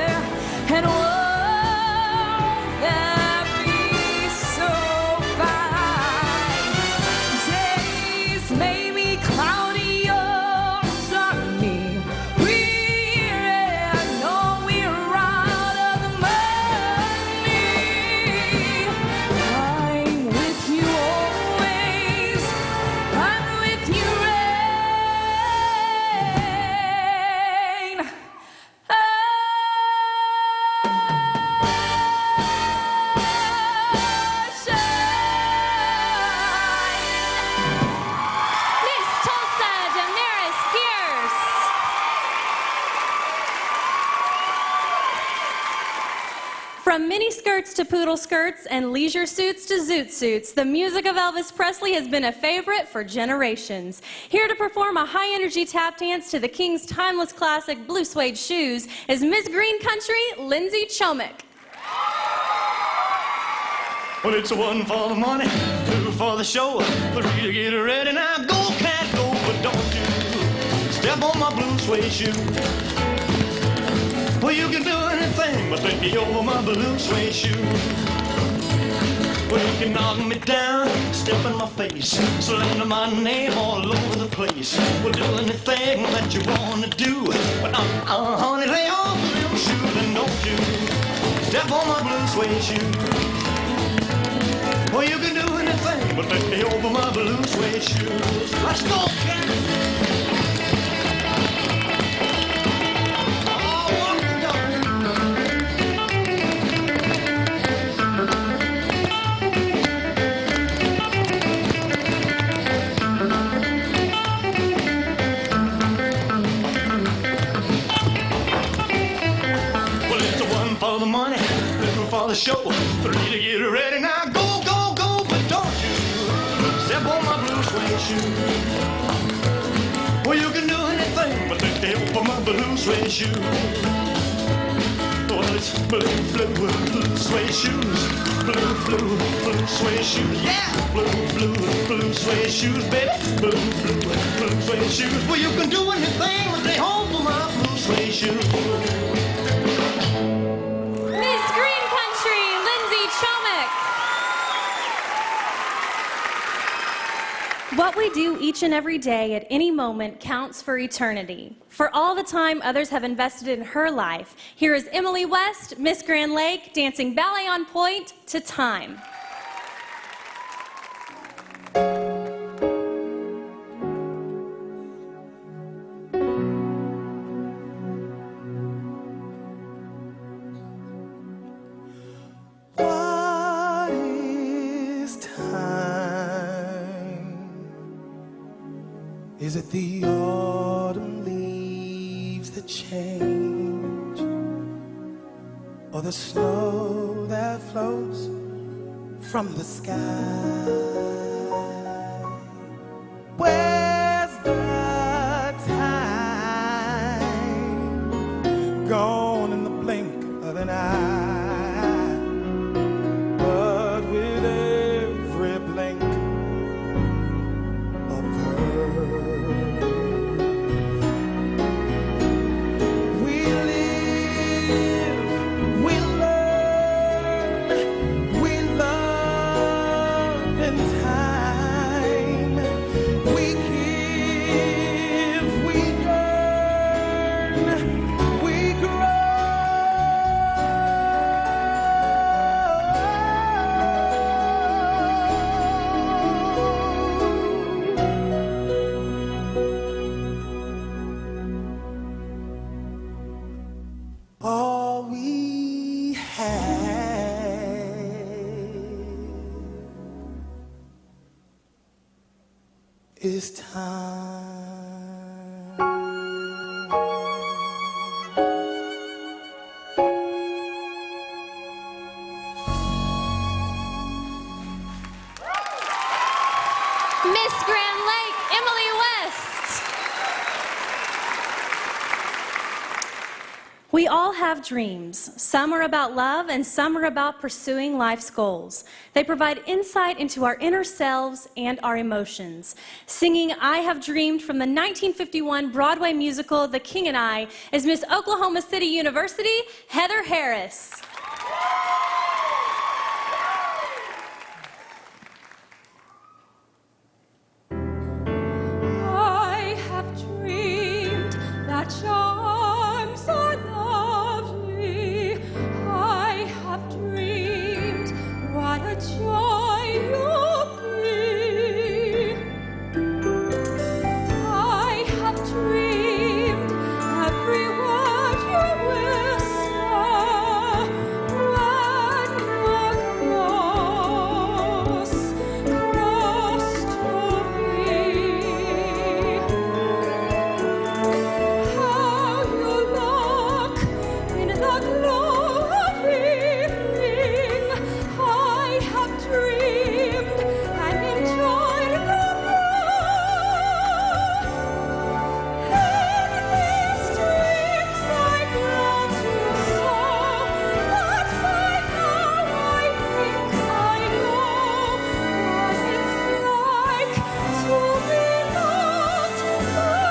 Speaker 14: And won't that be so fine? Days may be cloudy or sunny,
Speaker 6: From mini skirts to poodle skirts and leisure suits to zoot suits, the music of Elvis Presley has been a favorite for generations. Here to perform a high-energy tap dance to the King's timeless classic Blue Suede Shoes is Miss Green Country, Lindsay Chomick.
Speaker 15: Well, it's one for the money, two for the show, three to get ready. Now go, cat, go, but don't you step on my blue suede shoe. Well, you can do anything but take me over my blue suede shoe. Well, you can knock me down, step in my face, slander my name all over the place. Well, do anything that you want to do, but honey, lay off them shoes and don't you step on my blue suede shoe. Well, you can do anything but take me over my blue suede shoes. Let's go, cat! For the money, two for the show, three to get ready. Now go, go, go, but don't you step on my blue suede shoe. Well, you can do anything but take me over my blue suede shoe. Well, it's blue, blue, blue suede shoes, blue, blue, blue suede shoes, yeah, blue, blue, blue suede shoes, baby, blue, blue, blue suede shoes. Well, you can do anything but stay home for my blue suede shoes.
Speaker 6: What we do each and every day at any moment counts for eternity. For all the time others have invested in her life, here is Emily West, Miss Grand Lake, dancing ballet on point to Time.
Speaker 10: What is time? Is it the autumn leaves that change, or the snow that floats from the sky. Where's the time? Gone in the blink of an eye. But with every blink of her, we live, we learn, we love in time. We give, we yearn, we all we have is time.
Speaker 4: Miss Grand Lake, Emily West.
Speaker 6: We all have dreams. Some are about love and some are about pursuing life's goals. They provide insight into our inner selves and our emotions. Singing I Have Dreamed from the 1951 Broadway musical The King and I is Miss Oklahoma City University, Heather Harris.
Speaker 14: I have dreamed that charms are lovely. I have dreamed what a joy you'll be. I have dreamed every word you whisper when you're close to me. How you look in the glow of evening. I have dreamed and enjoyed the in these dreams I've learned to soar, but by now I think I know what it's like to be loved by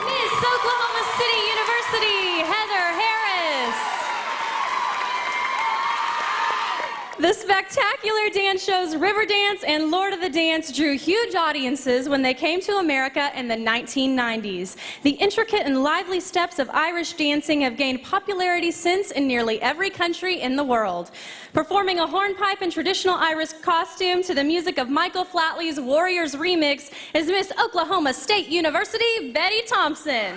Speaker 6: Miss Oklahoma City University, Heather Harris. The spectacular dance shows Riverdance and Lord of the Dance drew huge audiences when they came to America in the 1990s. The intricate and lively steps of Irish dancing have gained popularity since in nearly every country in the world. Performing a hornpipe and traditional Irish costume to the music of Michael Flatley's Warriors remix is Miss Oklahoma State University, Betty Thompson.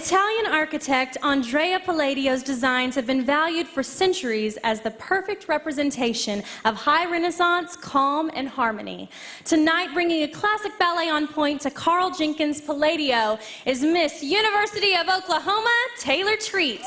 Speaker 6: Italian architect Andrea Palladio's designs have been valued for centuries as the perfect representation of high Renaissance, calm, and harmony. Tonight, bringing a classic ballet on point to Carl Jenkins Palladio is Miss University of Oklahoma, Taylor Treat.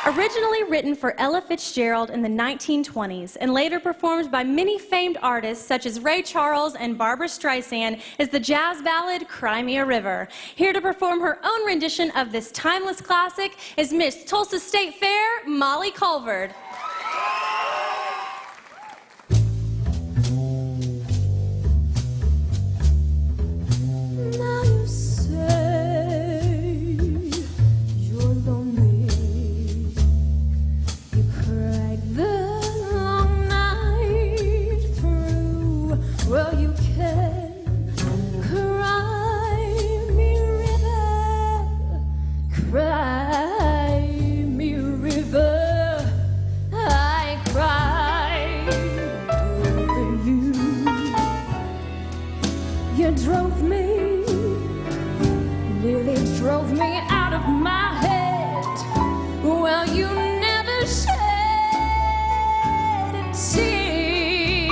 Speaker 6: Originally written for Ella Fitzgerald in the 1920s and later performed by many famed artists such as Ray Charles and Barbra Streisand, is the jazz ballad Cry Me a River. Here to perform her own rendition of this timeless classic is Miss Tulsa State Fair, Molly Culverd.
Speaker 14: Now you say you're lonely. You cried the long night through. Well, you can cry me river, cry me river. I cried over you. You drove me, nearly drove me out of my head. Well, you never shed a tear.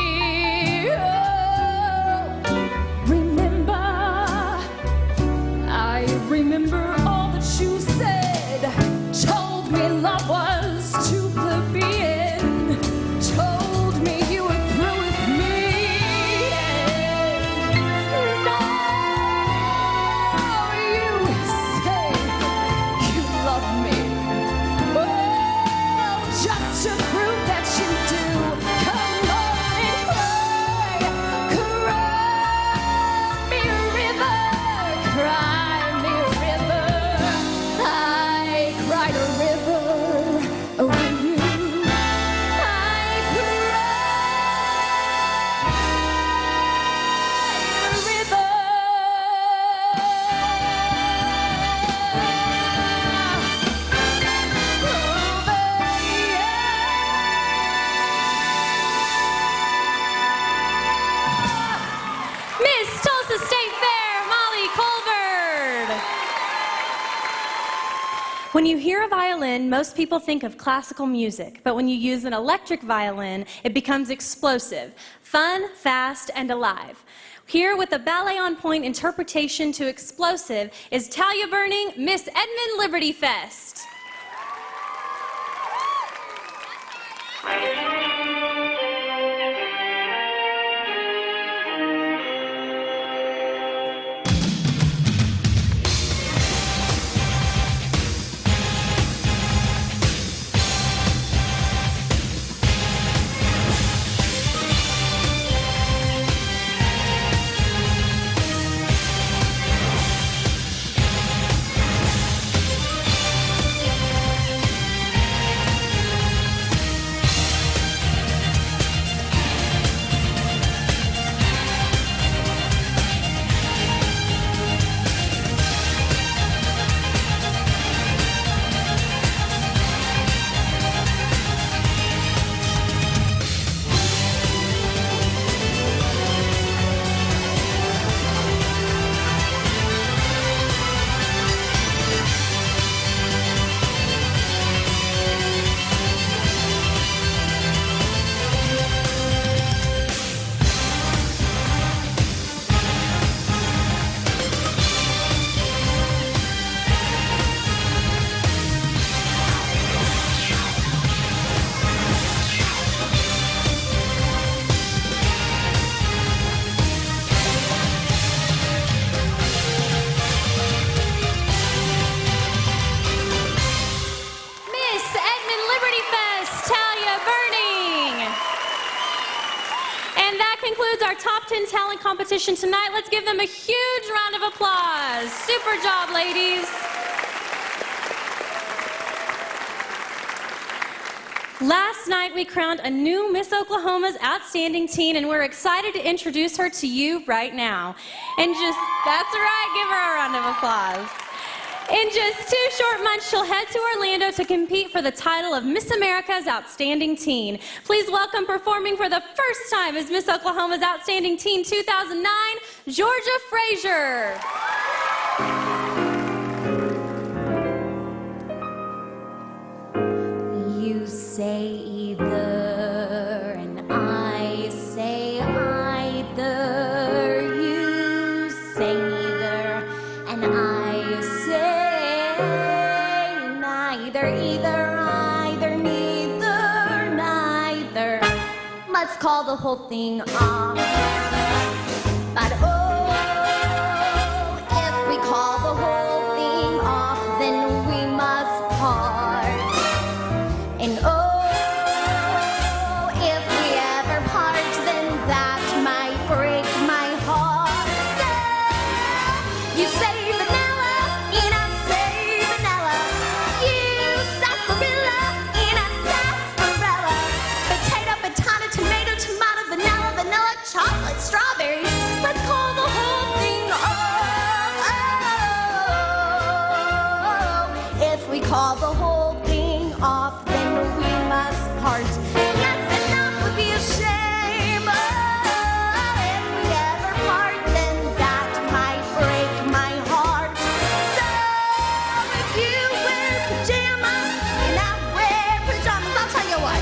Speaker 14: Oh, remember, I remember all that you said. Told me love was too plebeian. Told me you were through with me. Now you say you love me. Oh, just to prove that you do. Come on and cry me a river, cry me a river. I cried a river over you. I cried a river.
Speaker 6: Miss Tulsa State Fair, Molly Culverd. When you hear a violin, most people think of classical music, but when you use an electric violin, it becomes explosive, fun, fast, and alive. Here with a ballet on point interpretation to explosive is Talia Burning, Miss Edmond Liberty Fest. And that concludes our Top 10 Talent Competition tonight. Let's give them a huge round of applause. Super job, ladies. Last night, we crowned a new Miss Oklahoma's Outstanding Teen, and we're excited to introduce her to you right now. That's right, give her a round of applause. In just 2 short months, she'll head to Orlando to compete for the title of Miss America's Outstanding Teen. Please welcome, performing for the first time as Miss Oklahoma's Outstanding Teen 2009, Georgia Frazier.
Speaker 16: You say either, and I say either. You say neither, and I say neither. Either, neither, neither. Let's call the whole thing off. But oh, if we call the whole thing off, then we must part. And oh, if we ever part, then that might break my heart. So, you say vanilla, and I say vanilla. You sarsaparilla, and I sarsaparilla. Potato, potato, tomato, tomato, vanilla, vanilla, chocolate, strawberry. Let's call the whole thing off. If we call the whole thing off, part. Yes, and that would be a shame. Oh, if we ever part, then that might break my heart. So if you wear pajamas and I wear pajamas, I'll tell you what.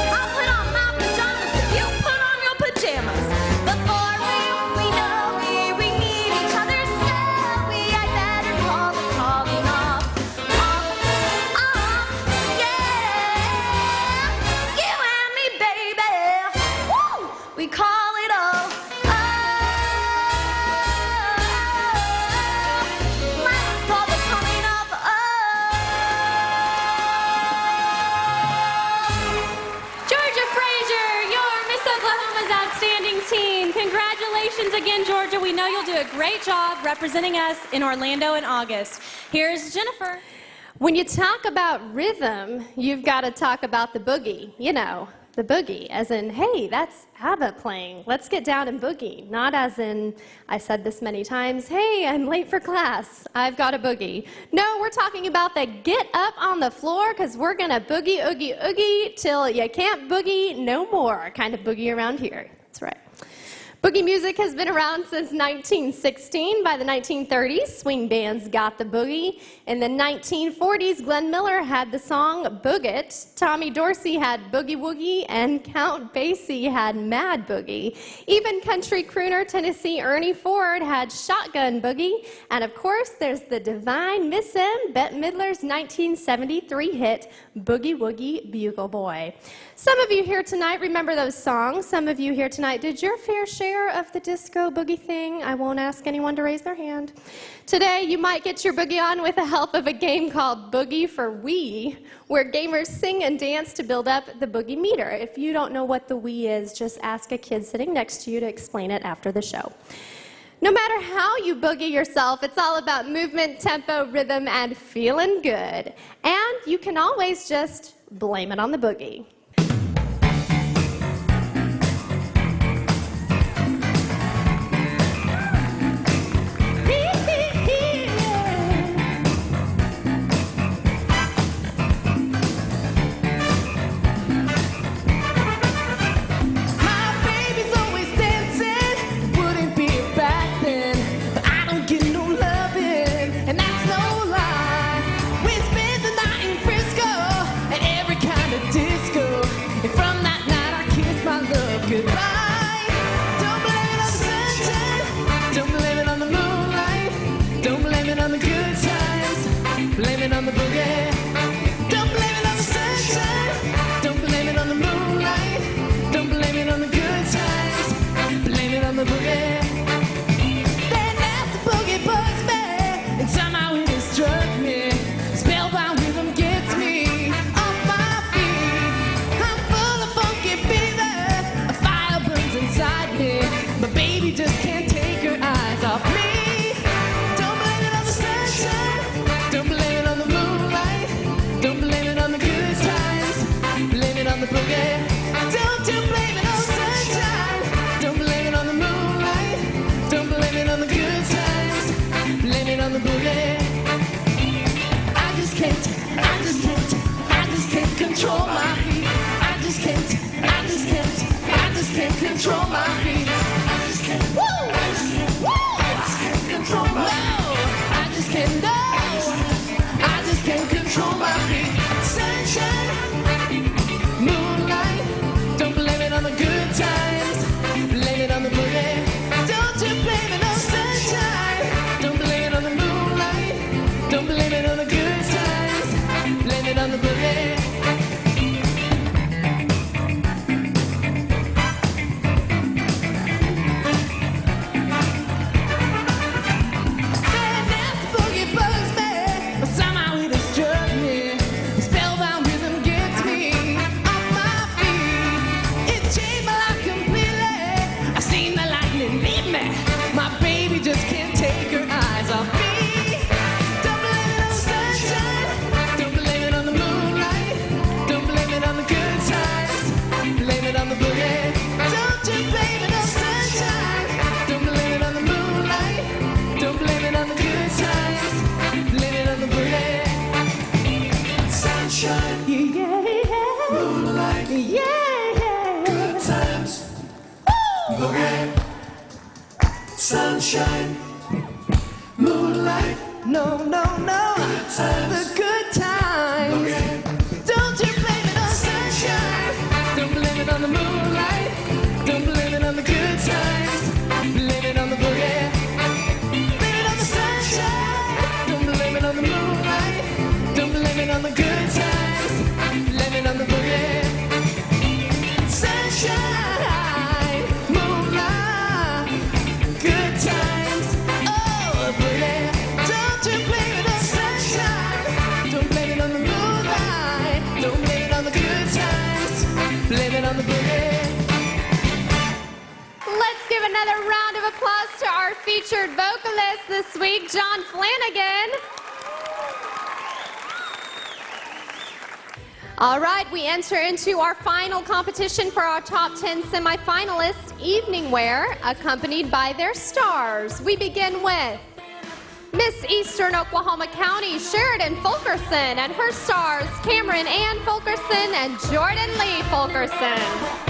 Speaker 16: I'll put on my pajamas if you put on your pajamas. Before we know we need each other, so I better call the calling off. We call it all. Let's call the coming of.
Speaker 6: Georgia Frazier, you're Miss Oklahoma's Outstanding Teen. Congratulations again, Georgia. We know you'll do a great job representing us in Orlando in August. Here's Jennifer.
Speaker 4: When you talk about rhythm, you've got to talk about the boogie. You know, the boogie, as in, hey, that's ABBA playing. Let's get down and boogie. Not as in, I said this many times, hey, I'm late for class. I've got a boogie. No, we're talking about the get up on the floor, because we're going to boogie, oogie, oogie till you can't boogie no more kind of boogie around here. That's right. Boogie music has been around since 1916. By the 1930s, swing bands got the boogie. In the 1940s, Glenn Miller had the song Boog It. Tommy Dorsey had Boogie Woogie, and Count Basie had Mad Boogie. Even country crooner Tennessee Ernie Ford had Shotgun Boogie. And of course, there's the divine Miss M, Bette Midler's 1973 hit, Boogie Woogie Bugle Boy. Some of you here tonight remember those songs. Some of you here tonight did your fair share of the disco boogie thing. I won't ask anyone to raise their hand. Today, you might get your boogie on with the help of a game called Boogie for Wii, where gamers sing and dance to build up the boogie meter. If you don't know what the Wii is, just ask a kid sitting next to you to explain it after the show. No matter how you boogie yourself, it's all about movement, tempo, rhythm, and feeling good. And you can always just blame it on the boogie.
Speaker 10: Fire burning control my feet. I just can't. Woo! I just can't. Woo! I just can't control my feet. No, I just can't. No, I just can't control my feet. Sunshine, moonlight. Don't blame it on the good times. Blame it on the boogie. Don't you blame it on sunshine. Don't blame it on the moonlight. Don't blame it on the good times. Blame it on the boogie. Sunshine, moonlight, no, no, no, good times. The good times. Boogie. Don't you blame it on sunshine. Don't blame it on the moonlight. Don't blame it on the good times. Blame it on the boogie. Blame it on the sunshine. Don't blame it on the moonlight. Don't blame it on the good times. Blame it on the boogie. Sunshine.
Speaker 4: Let's give another round of applause to our featured vocalist this week, John Flanagan. All right, we enter into our final competition for our top 10 semifinalists, evening wear, accompanied by their stars. We begin with Miss Eastern Oklahoma County, Sheridan Fulkerson, and her stars, Cameron Ann Fulkerson and Jordan Lee Fulkerson.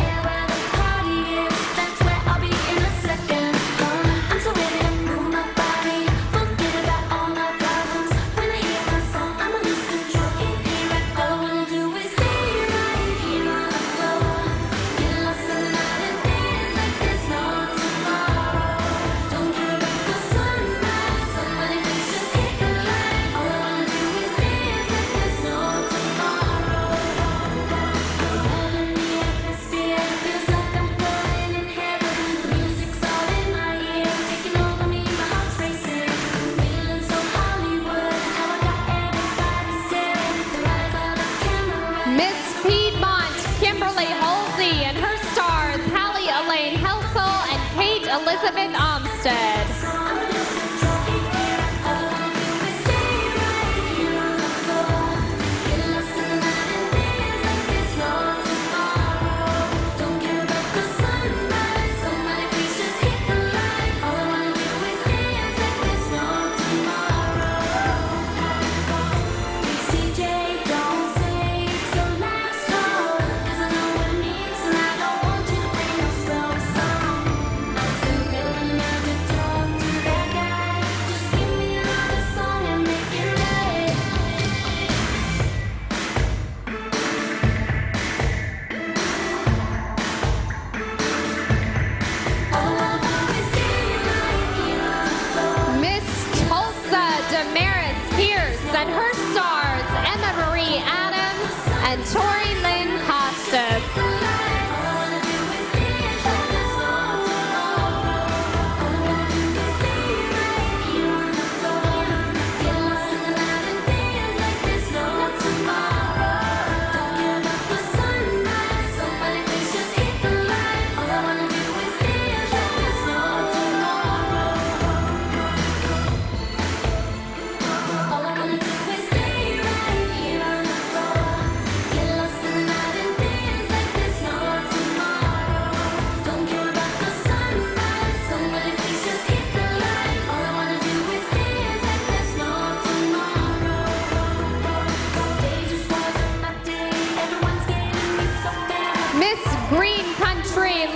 Speaker 4: Elizabeth Armstead.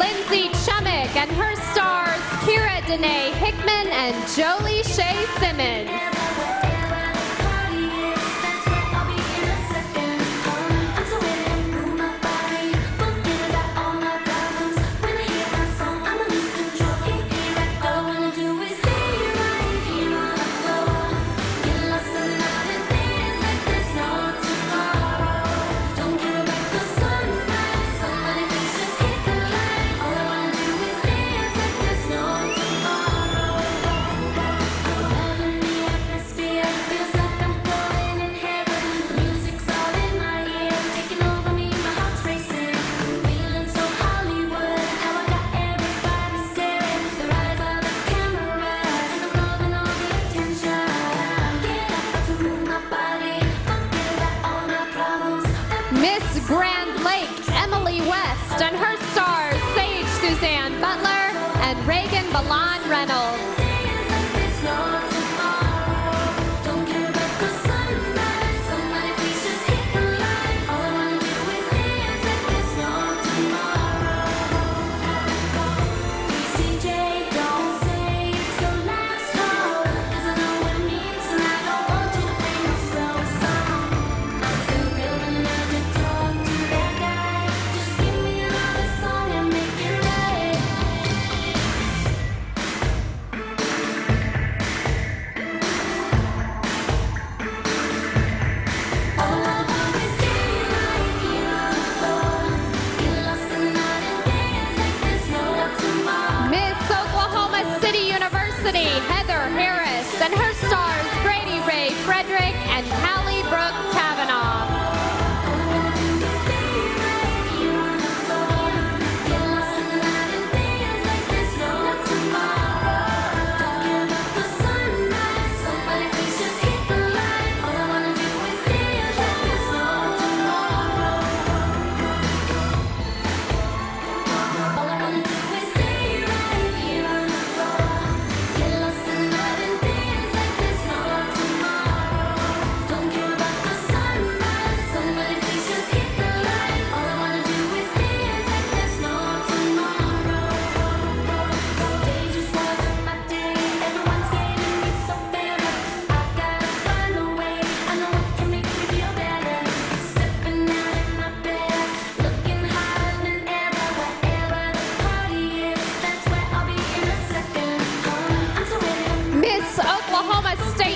Speaker 4: Lindsay Chummick and her stars, Kira Danae Hickman and Jolie Shea Simmons. Miss Grand Lake, Emily West, and her stars, Sage Suzanne Butler and Reagan Balan Reynolds. Heather Harris and her stars Brady Ray Frederick and Callie Brooke Kavanaugh.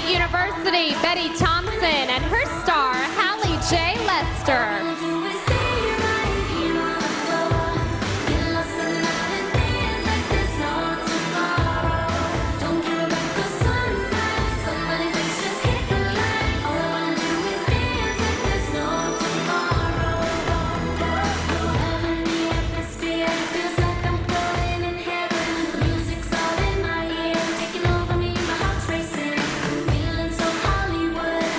Speaker 4: University, Betty Thompson, and her star, Hallie J. Lester.
Speaker 16: Hollywood.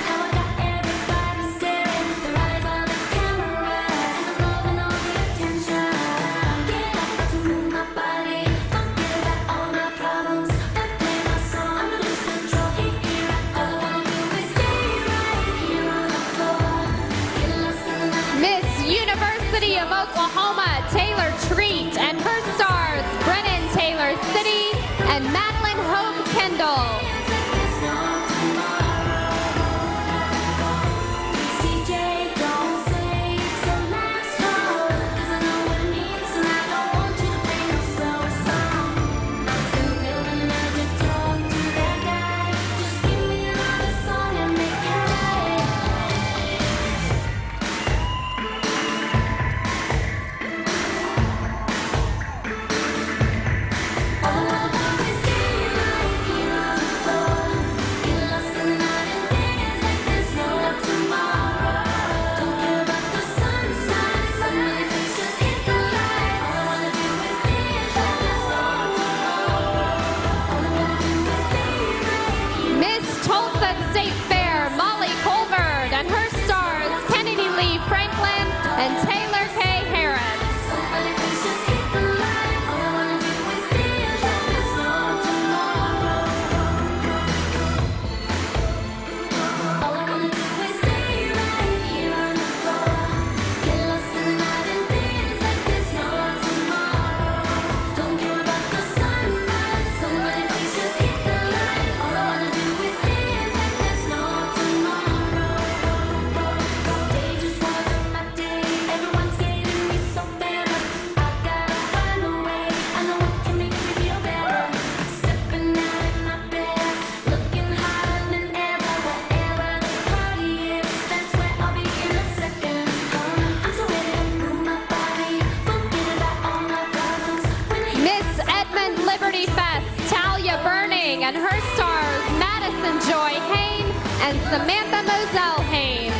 Speaker 4: Samantha Moselle-Hain.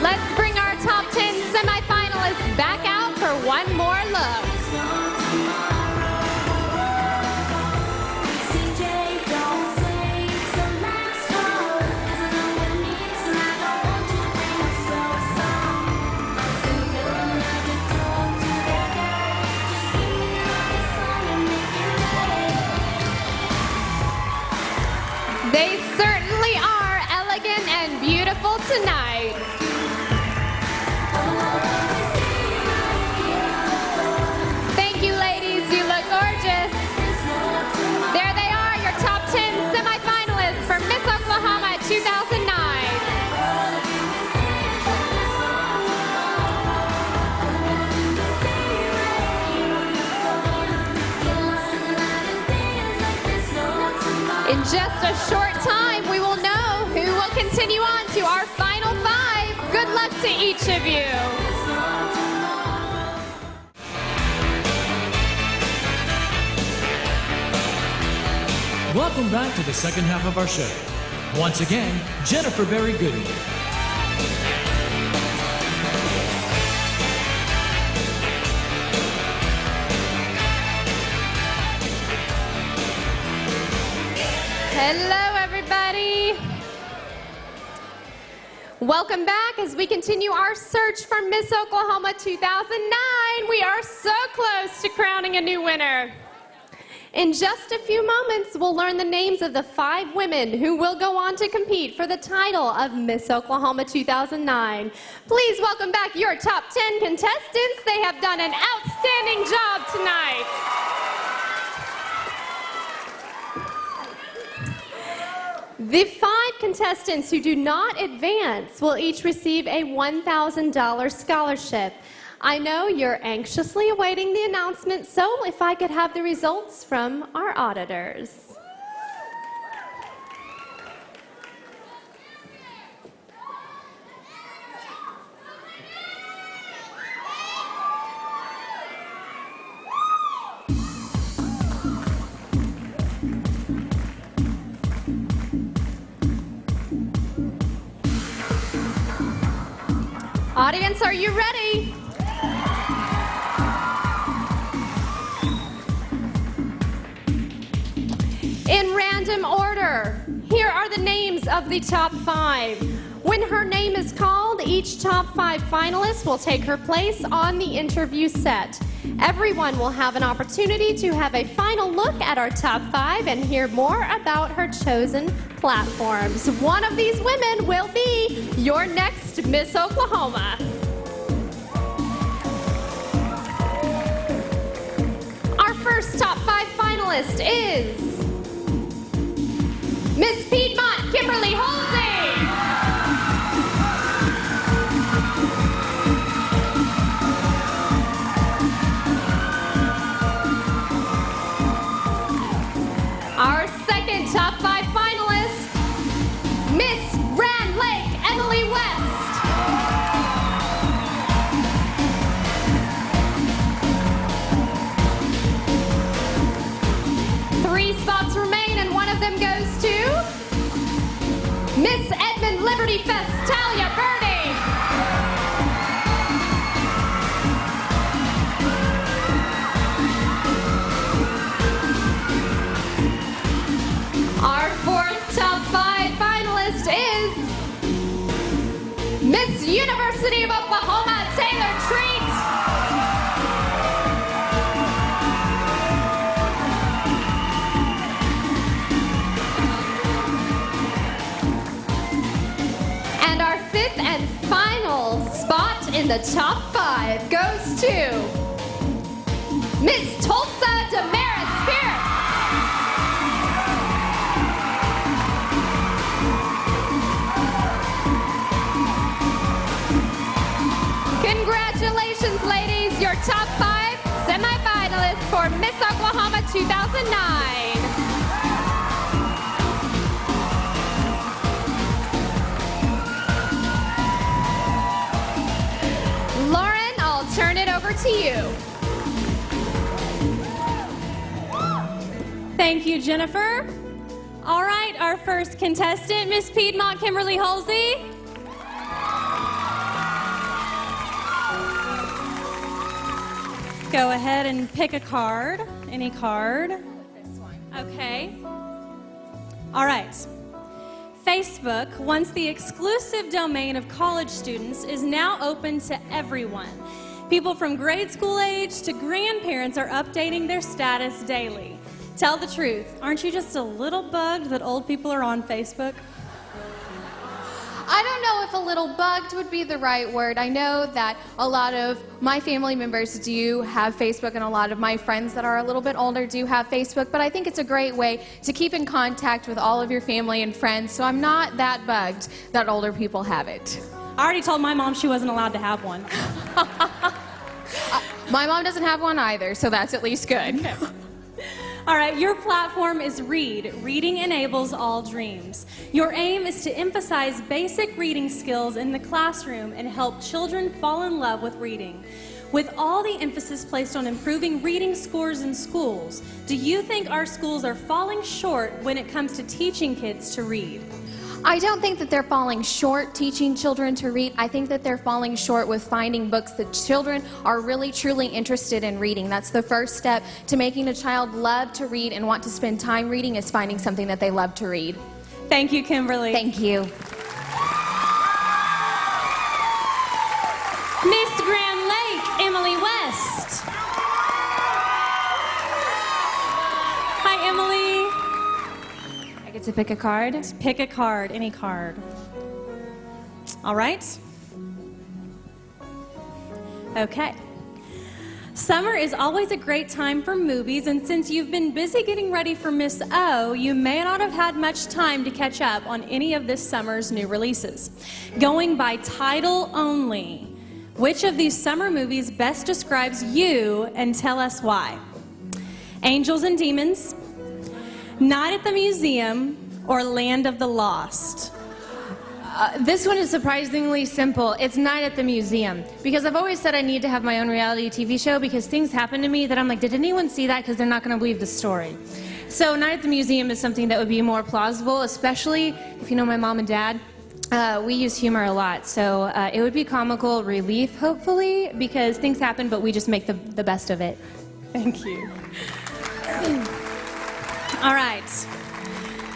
Speaker 4: Let's bring our top 10 semifinalists back out for one more look. They certainly are elegant and beautiful tonight. Thank you, ladies. You look gorgeous. There they are, your top 10 semifinalists for Miss Oklahoma 2009. In just a short time, we will know who will continue on to our final 5. Good luck to each of you.
Speaker 1: Welcome back to the second half of our show. Once again, Jennifer Berry Gooding.
Speaker 4: Hello, everybody. Welcome back as we continue our search for Miss Oklahoma 2009. We are so close to crowning a new winner. In just a few moments, we'll learn the names of the 5 women who will go on to compete for the title of Miss Oklahoma 2009. Please welcome back your top 10 contestants. They have done an outstanding job tonight. The 5 contestants who do not advance will each receive a $1,000 scholarship. I know you're anxiously awaiting the announcement, so if I could have the results from our auditors. Audience, are you ready? In random order, here are the names of the top 5. When her name is called, each top 5 finalists will take her place on the interview set. Everyone will have an opportunity to have a final look at our top 5 and hear more about her chosen platforms. One of these women will be your next Miss Oklahoma. Our first top 5 finalist is Miss Piedmont Kimberly Halsey. Our second top 5 finalist, Miss Grand Lake Emily West. Three spots remain and one of them goes to Miss Edmond Liberty Fest Talia Birdie. Our fourth top 5 finalist is Miss University of Oklahoma Taylor Treat. And our fifth the top 5 goes to Miss Tulsa Damaris Pierce. Congratulations, ladies. Your top 5 semifinalists for Miss Oklahoma 2009. Lauren, I'll turn it over to you.
Speaker 6: Thank you, Jennifer. All right, our first contestant, Miss Piedmont Kimberly Halsey. Go ahead and pick a card, any card.
Speaker 4: This one.
Speaker 6: Okay. All right. Facebook, once the exclusive domain of college students, is now open to everyone. People from grade school age to grandparents are updating their status daily. Tell the truth, aren't you just a little bugged that old people are on Facebook?
Speaker 5: I don't know if a little bugged would be the right word. I know that a lot of my family members do have Facebook, and a lot of my friends that are a little bit older do have Facebook, but I think it's a great way to keep in contact with all of your family and friends, so I'm not that bugged that older people have it.
Speaker 6: I already told my mom she wasn't allowed to have one.
Speaker 5: My mom doesn't have one either, so that's at least good.
Speaker 6: Okay. All right, your platform is READ. Reading enables all dreams. Your aim is to emphasize basic reading skills in the classroom and help children fall in love with reading. With all the emphasis placed on improving reading scores in schools, do you think our schools are falling short when it comes to teaching kids to read?
Speaker 5: I don't think that they're falling short teaching children to read. I think that they're falling short with finding books that children are really truly interested in reading. That's the first step to making a child love to read and want to spend time reading, is finding something that they love to read.
Speaker 6: Thank you, Kimberly.
Speaker 5: Thank you.
Speaker 6: Miss Grand Lake, Emily West. Hi, Emily.
Speaker 5: I get to pick a card?
Speaker 6: Pick a card, any card. All right. Okay. Summer is always a great time for movies, and since you've been busy getting ready for Miss O, you may not have had much time to catch up on any of this summer's new releases. Going by title only, which of these summer movies best describes you, and tell us why? Angels and Demons, Night at the Museum, or Land of the Lost?
Speaker 17: This one is surprisingly simple. It's Night at the Museum. Because I've always said I need to have my own reality TV show, because things happen to me that I'm like, did anyone see that? Because they're not going to believe the story. So Night at the Museum is something that would be more plausible, especially if you know my mom and dad. We use humor a lot, so it would be comical relief, hopefully, because things happen, but we just make the best of it.
Speaker 6: Thank you. All right.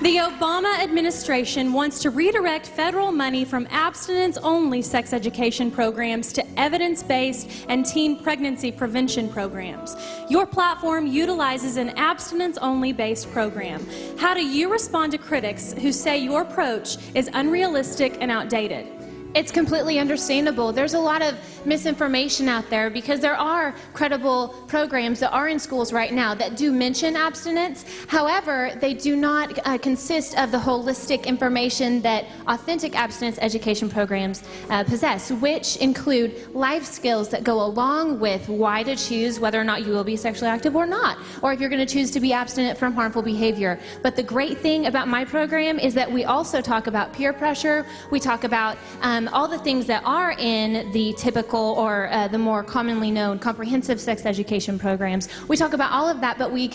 Speaker 6: The Obama administration wants to redirect federal money from abstinence-only sex education programs to evidence-based and teen pregnancy prevention programs. Your platform utilizes an abstinence-only based program. How do you respond to critics who say your approach is unrealistic and outdated?
Speaker 17: It's completely understandable. There's a lot of misinformation out there, because there are credible programs that are in schools right now that do mention abstinence. However, they do not consist of the holistic information that authentic abstinence education programs possess, which include life skills that go along with why to choose whether or not you will be sexually active or not, or if you're going to choose to be abstinent from harmful behavior. But the great thing about my program is that we also talk about peer pressure. We talk about all the things that are in the typical or the more commonly known comprehensive sex education programs. We talk about all of that, but we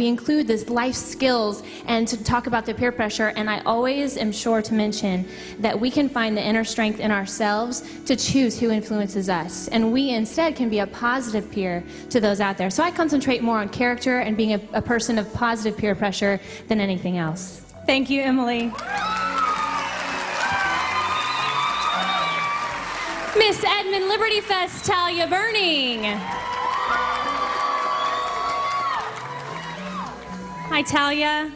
Speaker 17: include this life skills and to talk about the peer pressure. And I always am sure to mention that we can find the inner strength in ourselves to choose who influences us, and we instead can be a positive peer to those out there. So I concentrate more on character and being a person of positive peer pressure than anything else.
Speaker 6: Thank you, Emily. Miss Edmond Liberty Fest, Talia Burning. Hi, Talia.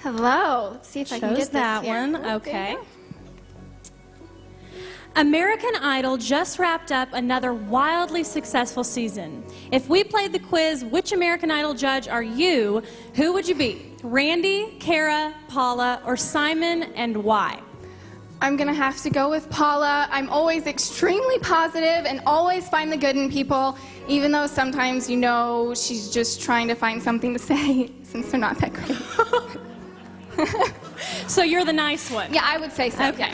Speaker 3: Hello. Let's see if I can get this
Speaker 6: that
Speaker 3: here.
Speaker 6: one.
Speaker 3: Oh,
Speaker 6: Okay. American Idol just wrapped up another wildly successful season. If we played the quiz, which American Idol judge are you, who would you be? Randy, Kara, Paula, or Simon, and why?
Speaker 18: I'm gonna have to go with Paula. I'm always extremely positive and always find the good in people, even though sometimes, you know, she's just trying to find something to say since they're not that great.
Speaker 6: So you're the nice one?
Speaker 18: Yeah, I would say so.
Speaker 6: Okay.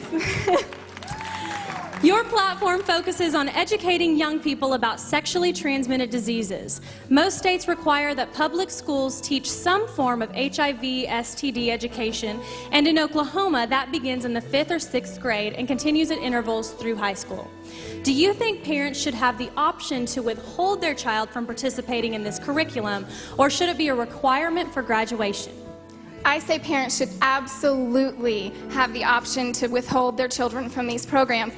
Speaker 6: Your platform focuses on educating young people about sexually transmitted diseases. Most states require that public schools teach some form of HIV, STD education, and in Oklahoma, that begins in the 5th or 6th grade and continues at intervals through high school. Do you think parents should have the option to withhold their child from participating in this curriculum, or should it be a requirement for graduation?
Speaker 18: I say parents should absolutely have the option to withhold their children from these programs.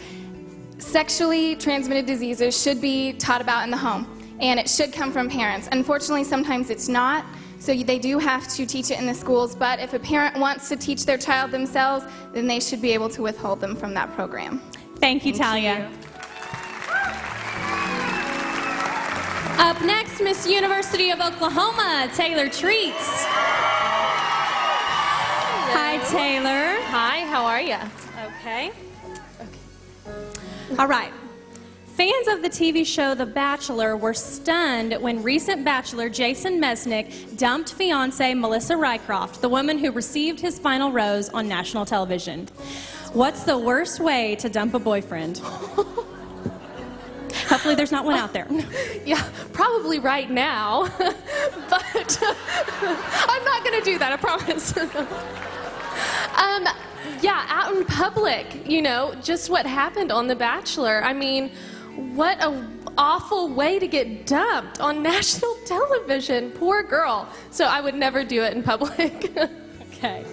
Speaker 18: Sexually transmitted diseases should be taught about in the home, and it should come from parents. Unfortunately, sometimes it's not, so they do have to teach it in the schools, but if a parent wants to teach their child themselves, then they should be able to withhold them from that program.
Speaker 6: Thank you, Talia. Up next, Miss University of Oklahoma, Taylor Treats. Hi, Taylor.
Speaker 4: Hi, how are you?
Speaker 6: Okay. All right. Fans of the TV show The Bachelor were stunned when recent Bachelor Jason Mesnick dumped fiancée Melissa Rycroft, the woman who received his final rose on national television. What's the worst way to dump a boyfriend? Hopefully there's not one out there.
Speaker 4: Yeah, probably right now, but I'm not going to do that, I promise. Yeah, out in public, you know, just what happened on The Bachelor. I mean, what an awful way to get dumped on national television. Poor girl. So I would never do it in public.
Speaker 6: Okay.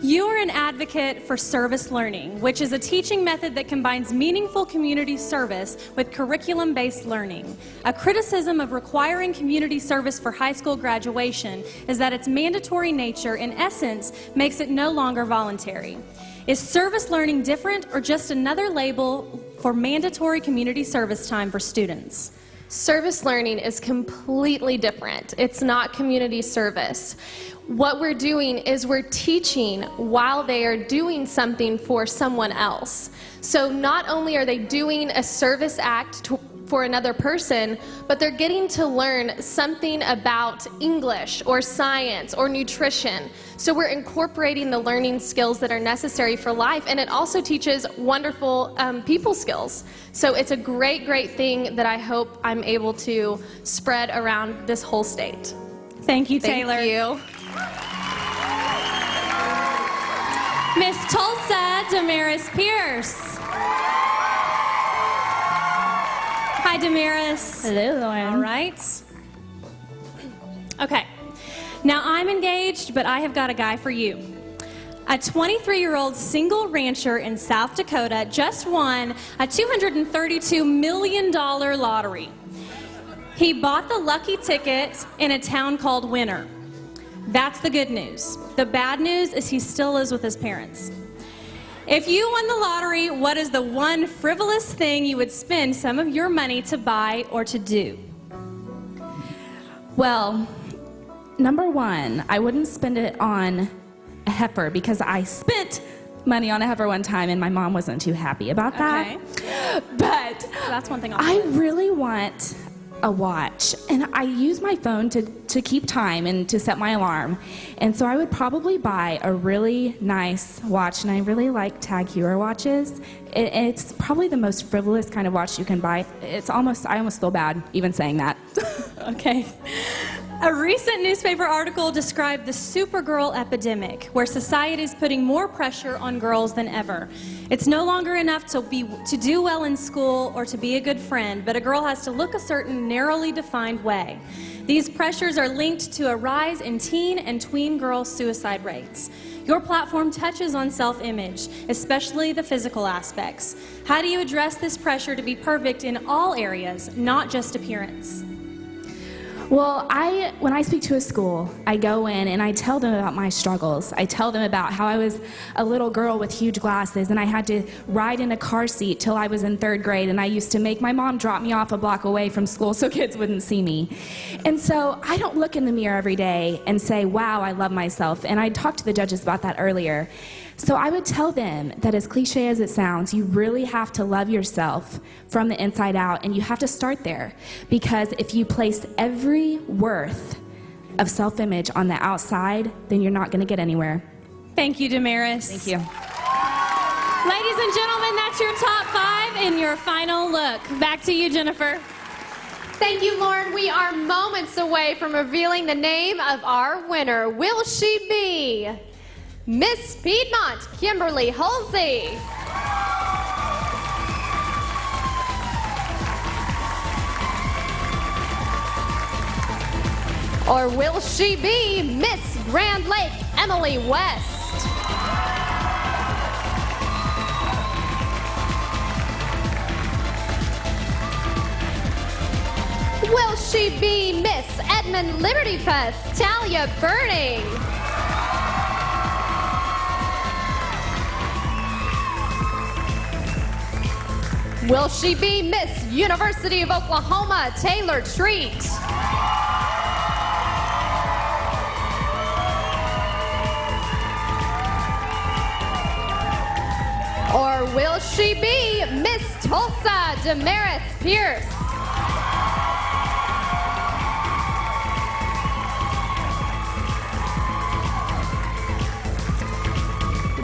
Speaker 6: You are an advocate for service learning, which is a teaching method that combines meaningful community service with curriculum-based learning. A criticism of requiring community service for high school graduation is that its mandatory nature, in essence, makes it no longer voluntary. Is service learning different or just another label for mandatory community service time for students?
Speaker 4: Service learning is completely different. It's not community service. What we're doing is we're teaching while they are doing something for someone else. So not only are they doing a service act for another person, but they're getting to learn something about English or science or nutrition. So we're incorporating the learning skills that are necessary for life, and it also teaches wonderful people skills. So it's a great, great thing that I hope I'm able to spread around this whole state.
Speaker 6: Thank you, Taylor.
Speaker 4: Thank you.
Speaker 6: Miss Tulsa Damaris Pierce. Hi, Damaris.
Speaker 3: Hello, Lauren.
Speaker 6: All right. Okay. Now, I'm engaged, but I have got a guy for you. A 23-year-old single rancher in South Dakota just won a $232 million lottery. He bought the lucky ticket in a town called Winter. That's the good news. The bad news is he still lives with his parents. If you won the lottery, what is the one frivolous thing you would spend some of your money to buy or to do?
Speaker 3: Well, number one, I wouldn't spend it on a heifer because I spent money on a heifer one time and my mom wasn't too happy about that.
Speaker 6: Okay.
Speaker 3: But
Speaker 6: that's one thing
Speaker 3: I really want a watch, and I use my phone to keep time and to set my alarm, and so I would probably buy a really nice watch, and I really like Tag Heuer watches. It's probably the most frivolous kind of watch you can buy. I almost feel bad even saying that.
Speaker 6: Okay. A recent newspaper article described the Supergirl epidemic, where society is putting more pressure on girls than ever. It's no longer enough to do well in school or to be a good friend, but a girl has to look a certain narrowly defined way. These pressures are linked to a rise in teen and tween girl suicide rates. Your platform touches on self-image, especially the physical aspects. How do you address this pressure to be perfect in all areas, not just appearance?
Speaker 3: Well, when I speak to a school, I go in and I tell them about my struggles. I tell them about how I was a little girl with huge glasses and I had to ride in a car seat till I was in 3rd grade, and I used to make my mom drop me off a block away from school so kids wouldn't see me. And so I don't look in the mirror every day and say, wow, I love myself. And I talked to the judges about that earlier. So I would tell them that, as cliche as it sounds, you really have to love yourself from the inside out, and you have to start there. Because if you place every worth of self-image on the outside, then you're not going to get anywhere.
Speaker 6: Thank you, Damaris.
Speaker 3: Thank you.
Speaker 6: Ladies and gentlemen, that's your top 5 and your final look. Back to you, Jennifer.
Speaker 4: Thank you, Lauren. We are moments away from revealing the name of our winner. Will she be Miss Piedmont, Kimberly Halsey? Or will she be Miss Grand Lake, Emily West? Will she be Miss Edmond Liberty Fest, Talia Burning? Will she be Miss University of Oklahoma, Taylor Treat? Or will she be Miss Tulsa, Damaris Pierce?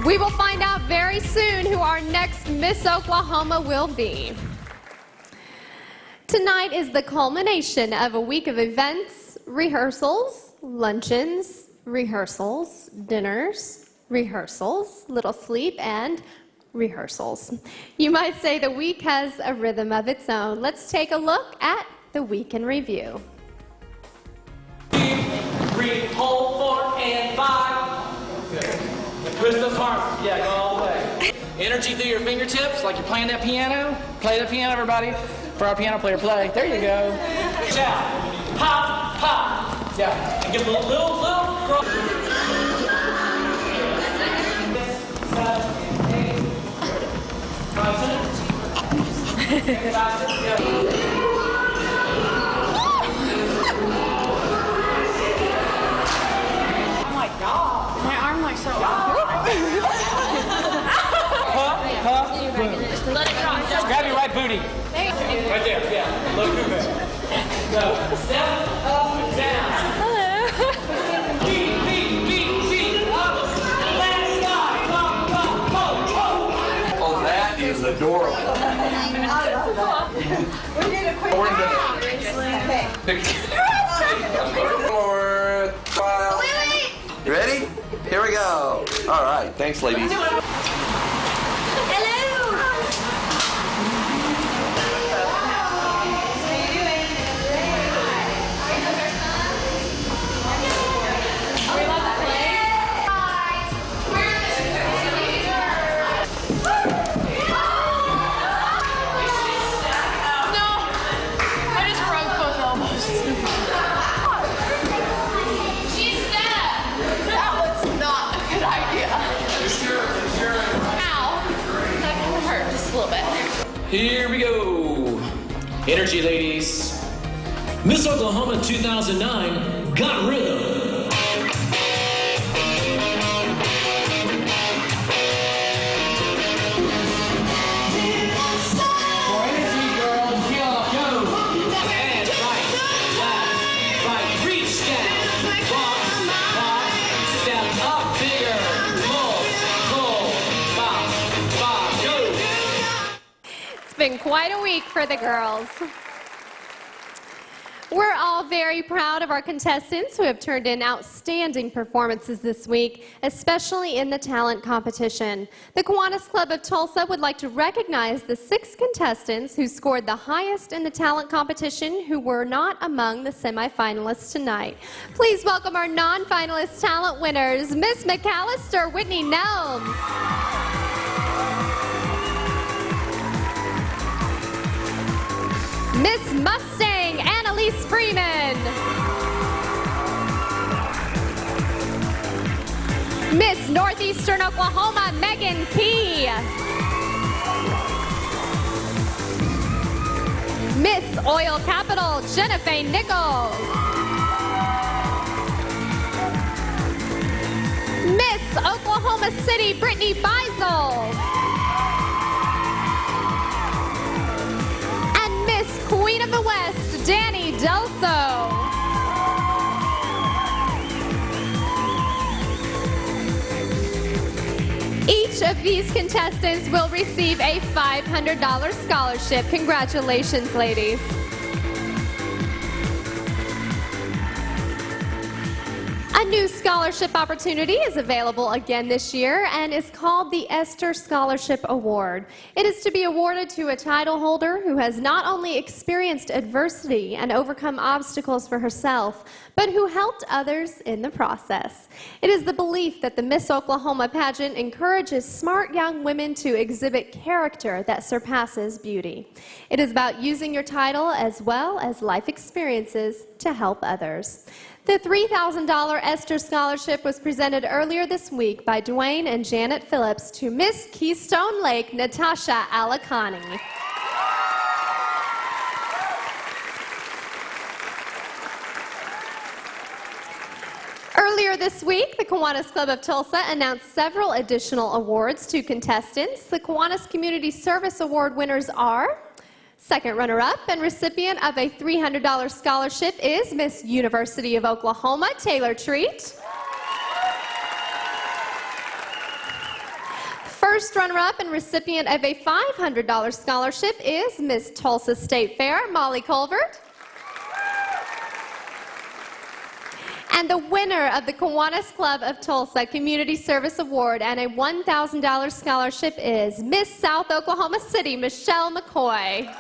Speaker 4: We will find out very soon who our next Miss Oklahoma will be. Tonight is the culmination of a week of events, rehearsals, luncheons, rehearsals, dinners, rehearsals, little sleep, and rehearsals. You might say the week has a rhythm of its own. Let's take a look at the week in review.
Speaker 11: Breathe, hold, 4 and 5. Twist those arms. Yeah, go all the way. Energy through your fingertips, like you're playing that piano. Play the piano, everybody. For our piano player, play. There you go. Shout. Pop, pop. Yeah. And give a little girl. 7, 8. 5 seconds.
Speaker 14: Oh my God. My arm like so
Speaker 11: Just grab your right booty. Right there, yeah. Look who there. Go. Step up and down. Hello. Beat, up. Left side, go.
Speaker 19: Oh, that is adorable.
Speaker 14: We did a quick
Speaker 19: More trial. You ready? Here we go. All right. Thanks, ladies.
Speaker 1: Here we go. Energy, ladies. Miss Oklahoma 2009 got rhythm.
Speaker 4: Been quite a week for the girls. We're all very proud of our contestants who have turned in outstanding performances this week, especially in the talent competition. The Kiwanis Club of Tulsa would like to recognize the 6 contestants who scored the highest in the talent competition who were not among the semifinalists tonight. Please welcome our non-finalist talent winners, Miss McAllister, Whitney Nelms. Miss Mustang, Annalise Freeman. Northeastern Oklahoma, Megan Key. Miss Oil Capital, Jennifer Nichols. Miss Oklahoma City, Brittany Beisel. And Miss Queen of the West, Danny Delso. Each of these contestants will receive a $500 scholarship. Congratulations, ladies. A new scholarship opportunity is available again this year and is called the Esther Scholarship Award. It is to be awarded to a title holder who has not only experienced adversity and overcome obstacles for herself, but who helped others in the process. It is the belief that the Miss Oklahoma pageant encourages smart young women to exhibit character that surpasses beauty. It is about using your title as well as life experiences to help others. The $3,000 Esther Scholarship was presented earlier this week by Dwayne and Janet Phillips to Miss Keystone Lake, Natasha Alakani. Earlier this week, the Kiwanis Club of Tulsa announced several additional awards to contestants. The Kiwanis Community Service Award winners are: second runner-up and recipient of a $300 scholarship is Miss University of Oklahoma, Taylor Treat. First runner-up and recipient of a $500 scholarship is Miss Tulsa State Fair, Molly Colbert. And the winner of the Kiwanis Club of Tulsa Community Service Award and a $1,000 scholarship is Miss South Oklahoma City, Michelle McCoy.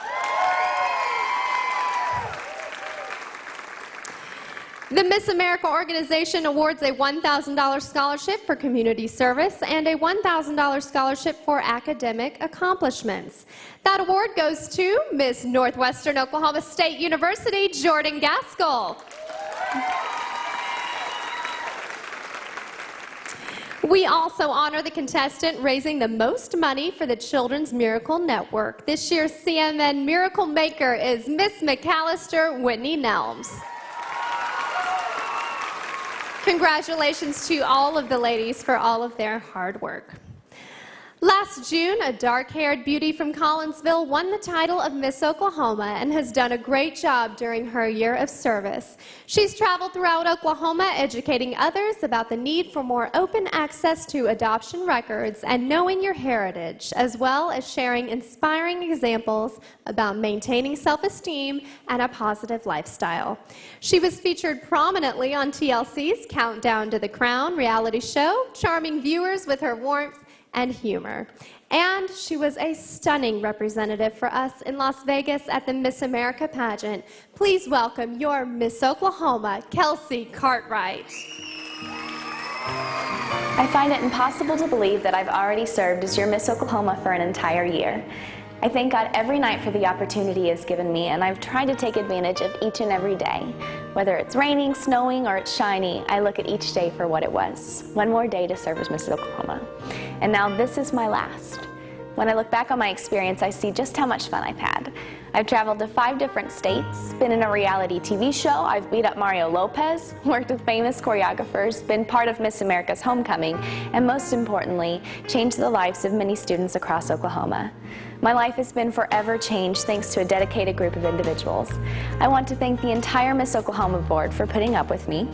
Speaker 4: The Miss America organization awards a $1,000 scholarship for community service and a $1,000 scholarship for academic accomplishments. That award goes to Miss Northwestern Oklahoma State University, Jordan Gaskell. We also honor the contestant raising the most money for the Children's Miracle Network. This year's CMN Miracle Maker is Miss McAllister Whitney Nelms. Congratulations to all of the ladies for all of their hard work. Last June, a dark-haired beauty from Collinsville won the title of Miss Oklahoma and has done a great job during her year of service. She's traveled throughout Oklahoma educating others about the need for more open access to adoption records and knowing your heritage, as well as sharing inspiring examples about maintaining self-esteem and a positive lifestyle. She was featured prominently on TLC's Countdown to the Crown reality show, charming viewers with her warmth and humor. And she was a stunning representative for us in Las Vegas at the Miss America pageant. Please welcome your Miss Oklahoma, Kelsey Cartwright.
Speaker 20: I find it impossible to believe that I've already served as your Miss Oklahoma for an entire year. I thank God every night for the opportunity He has given me, and I've tried to take advantage of each and every day. Whether it's raining, snowing, or it's shiny, I look at each day for what it was. One more day to serve as Miss Oklahoma. And now this is my last. When I look back on my experience, I see just how much fun I've had. I've traveled to 5 different states, been in a reality TV show, I've beat up Mario Lopez, worked with famous choreographers, been part of Miss America's homecoming, and most importantly, changed the lives of many students across Oklahoma. My life has been forever changed thanks to a dedicated group of individuals. I want to thank the entire Miss Oklahoma board for putting up with me.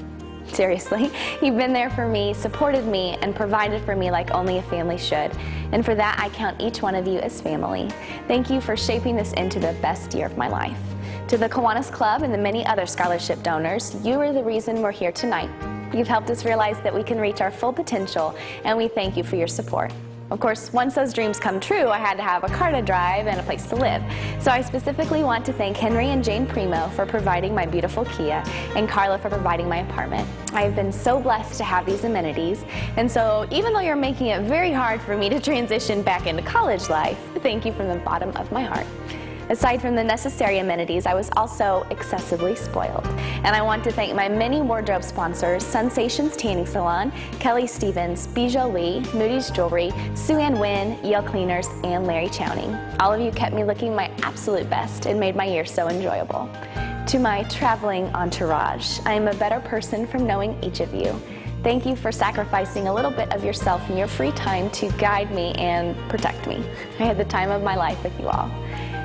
Speaker 20: Seriously, you've been there for me, supported me, and provided for me like only a family should. And for that, I count each one of you as family. Thank you for shaping this into the best year of my life. To the Kiwanis Club and the many other scholarship donors, you are the reason we're here tonight. You've helped us realize that we can reach our full potential, and we thank you for your support. Of course, once those dreams come true, I had to have a car to drive and a place to live. So I specifically want to thank Henry and Jane Primo for providing my beautiful Kia and Carla for providing my apartment. I have been so blessed to have these amenities, and so even though you're making it very hard for me to transition back into college life, thank you from the bottom of my heart. Aside from the necessary amenities, I was also excessively spoiled. And I want to thank my many wardrobe sponsors, Sensations Tanning Salon, Kelly Stevens, Bijou Lee, Moody's Jewelry, Sue Ann Wynn, Yale Cleaners, and Larry Chowning. All of you kept me looking my absolute best and made my year so enjoyable. To my traveling entourage, I am a better person from knowing each of you. Thank you for sacrificing a little bit of yourself and your free time to guide me and protect me. I had the time of my life with you all.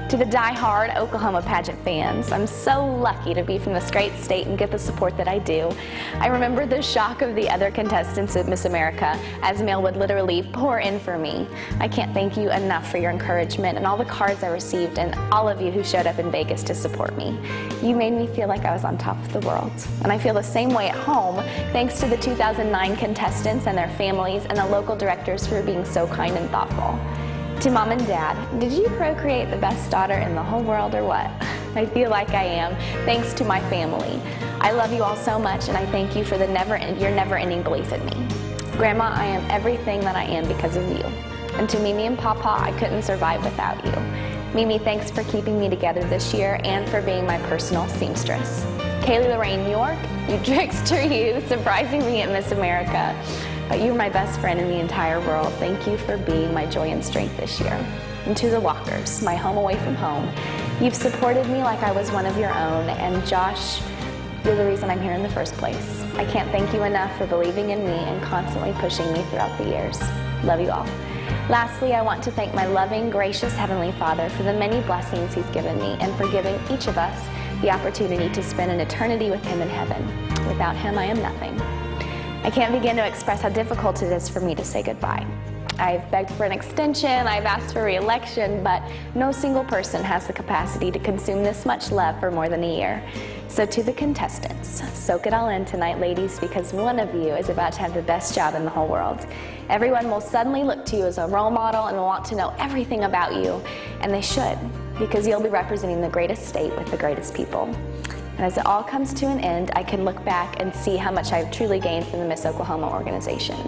Speaker 20: To the die-hard Oklahoma pageant fans, I'm so lucky to be from this great state and get the support that I do. I remember the shock of the other contestants at Miss America as mail would literally pour in for me. I can't thank you enough for your encouragement and all the cards I received and all of you who showed up in Vegas to support me. You made me feel like I was on top of the world. And I feel the same way at home thanks to the 2009 contestants and their families and the local directors for being so kind and thoughtful. To Mom and Dad, did you procreate the best daughter in the whole world or what? I feel like I am, thanks to my family. I love you all so much and I thank you for your never-ending belief in me. Grandma, I am everything that I am because of you. And to Mimi and Papa, I couldn't survive without you. Mimi, thanks for keeping me together this year and for being my personal seamstress. Kaylee Lorraine York, you trickster you, surprising me at Miss America. But you're my best friend in the entire world. Thank you for being my joy and strength this year. And to the Walkers, my home away from home, you've supported me like I was one of your own, and Josh, you're the reason I'm here in the first place. I can't thank you enough for believing in me and constantly pushing me throughout the years. Love you all. Lastly, I want to thank my loving, gracious Heavenly Father for the many blessings He's given me and for giving each of us the opportunity to spend an eternity with Him in heaven. Without Him, I am nothing. I can't begin to express how difficult it is for me to say goodbye. I've begged for an extension, I've asked for re-election, but no single person has the capacity to consume this much love for more than a year. So to the contestants, soak it all in tonight, ladies, because one of you is about to have the best job in the whole world. Everyone will suddenly look to you as a role model and will want to know everything about you, and they should, because you'll be representing the greatest state with the greatest people. And as it all comes to an end, I can look back and see how much I've truly gained from the Miss Oklahoma organization.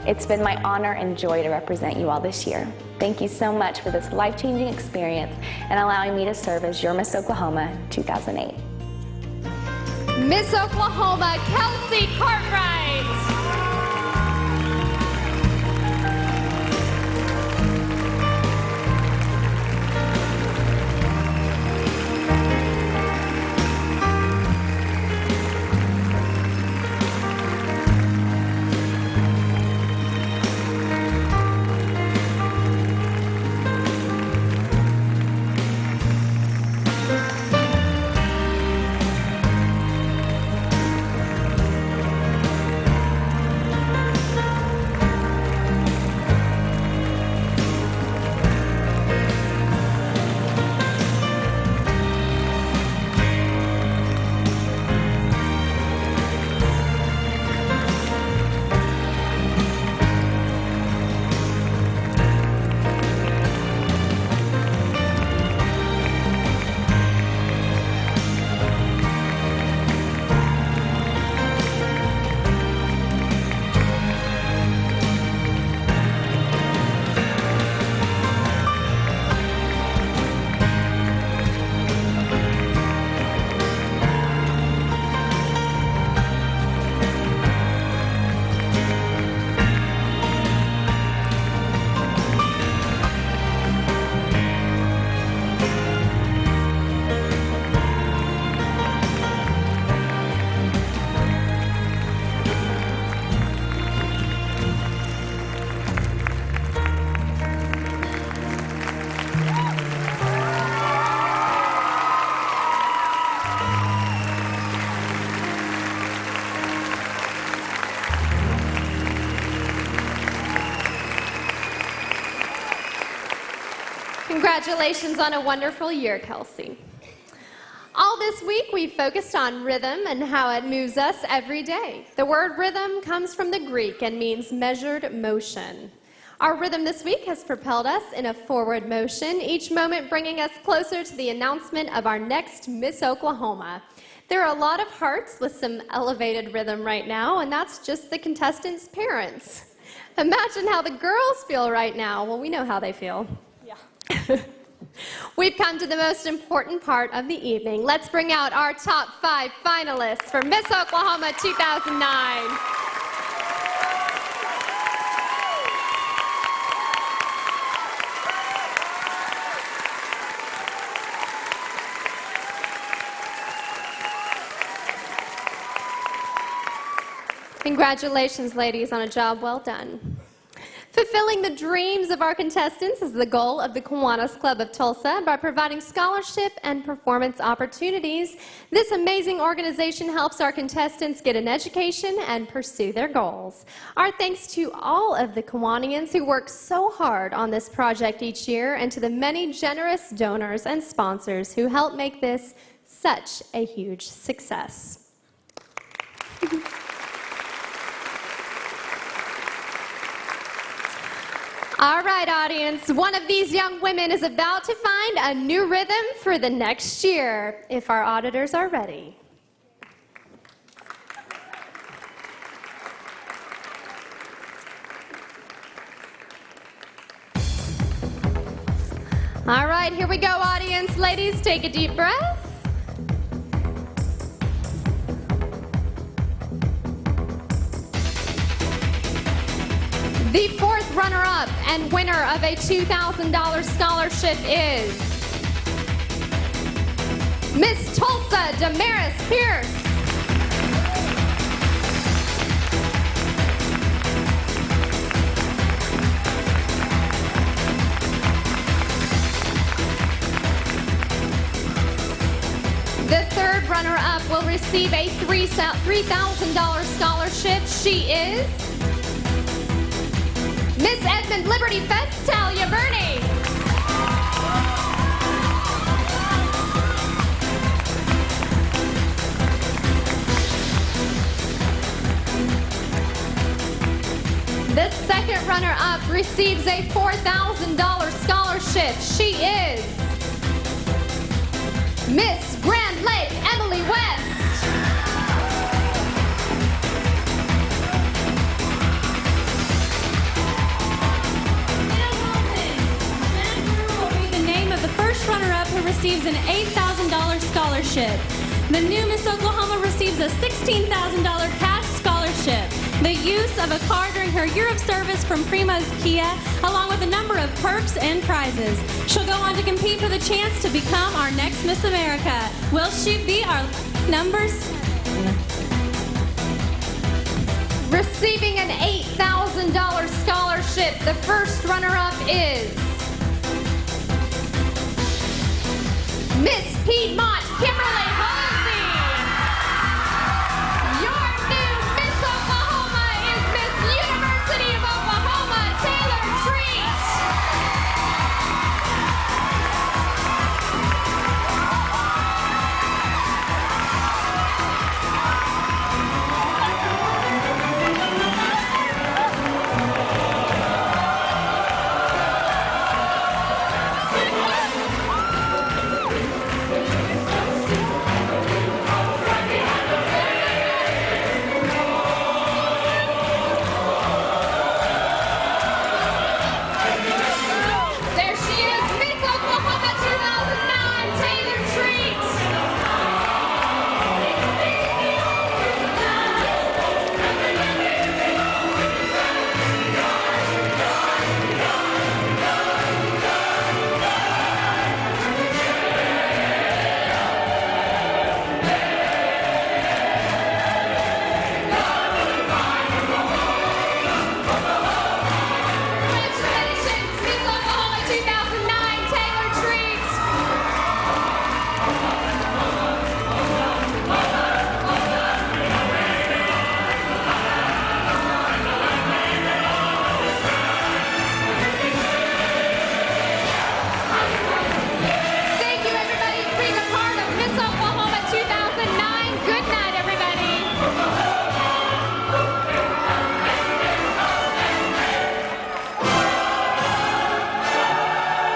Speaker 20: It's been my honor and joy to represent you all this year. Thank you so much for this life-changing experience and allowing me to serve as your Miss Oklahoma 2008.
Speaker 4: Miss Oklahoma, Kelsey Cartwright. Congratulations on a wonderful year, Kelsey. All this week, we've focused on rhythm and how it moves us every day. The word rhythm comes from the Greek and means measured motion. Our rhythm this week has propelled us in a forward motion, each moment bringing us closer to the announcement of our next Miss Oklahoma. There are a lot of hearts with some elevated rhythm right now, and that's just the contestants' parents. Imagine how the girls feel right now. Well, we know how they feel. Yeah. We've come to the most important part of the evening. Let's bring out our top 5 finalists for Miss Oklahoma 2009. Congratulations, ladies, on a job well done. Fulfilling the dreams of our contestants is the goal of the Kiwanis Club of Tulsa by providing scholarship and performance opportunities. This amazing organization helps our contestants get an education and pursue their goals. Our thanks to all of the Kiwanians who work so hard on this project each year, and to the many generous donors and sponsors who help make this such a huge success. All right, audience, one of these young women is about to find a new rhythm for the next year, if our auditors are ready. All right, here we go, audience. Ladies, take a deep breath. The 4th runner-up and winner of a $2,000 scholarship is Miss Tulsa Damaris Pierce. The 3rd runner-up will receive a $3,000 scholarship. She is Miss Edmond Liberty Fest, Talia Burney. The 2nd runner-up receives a $4,000 scholarship. She is Miss Grand Lake Emily West.
Speaker 6: Runner-up who receives an $8,000 scholarship. The new Miss Oklahoma receives a $16,000 cash scholarship, the use of a car during her year of service from Primo's Kia, along with a number of perks and prizes. She'll go on to compete for the chance to become our next Miss America. Will she be our number 7?
Speaker 4: Receiving an $8,000 scholarship, the 1st runner-up is Miss Piedmont Kimberly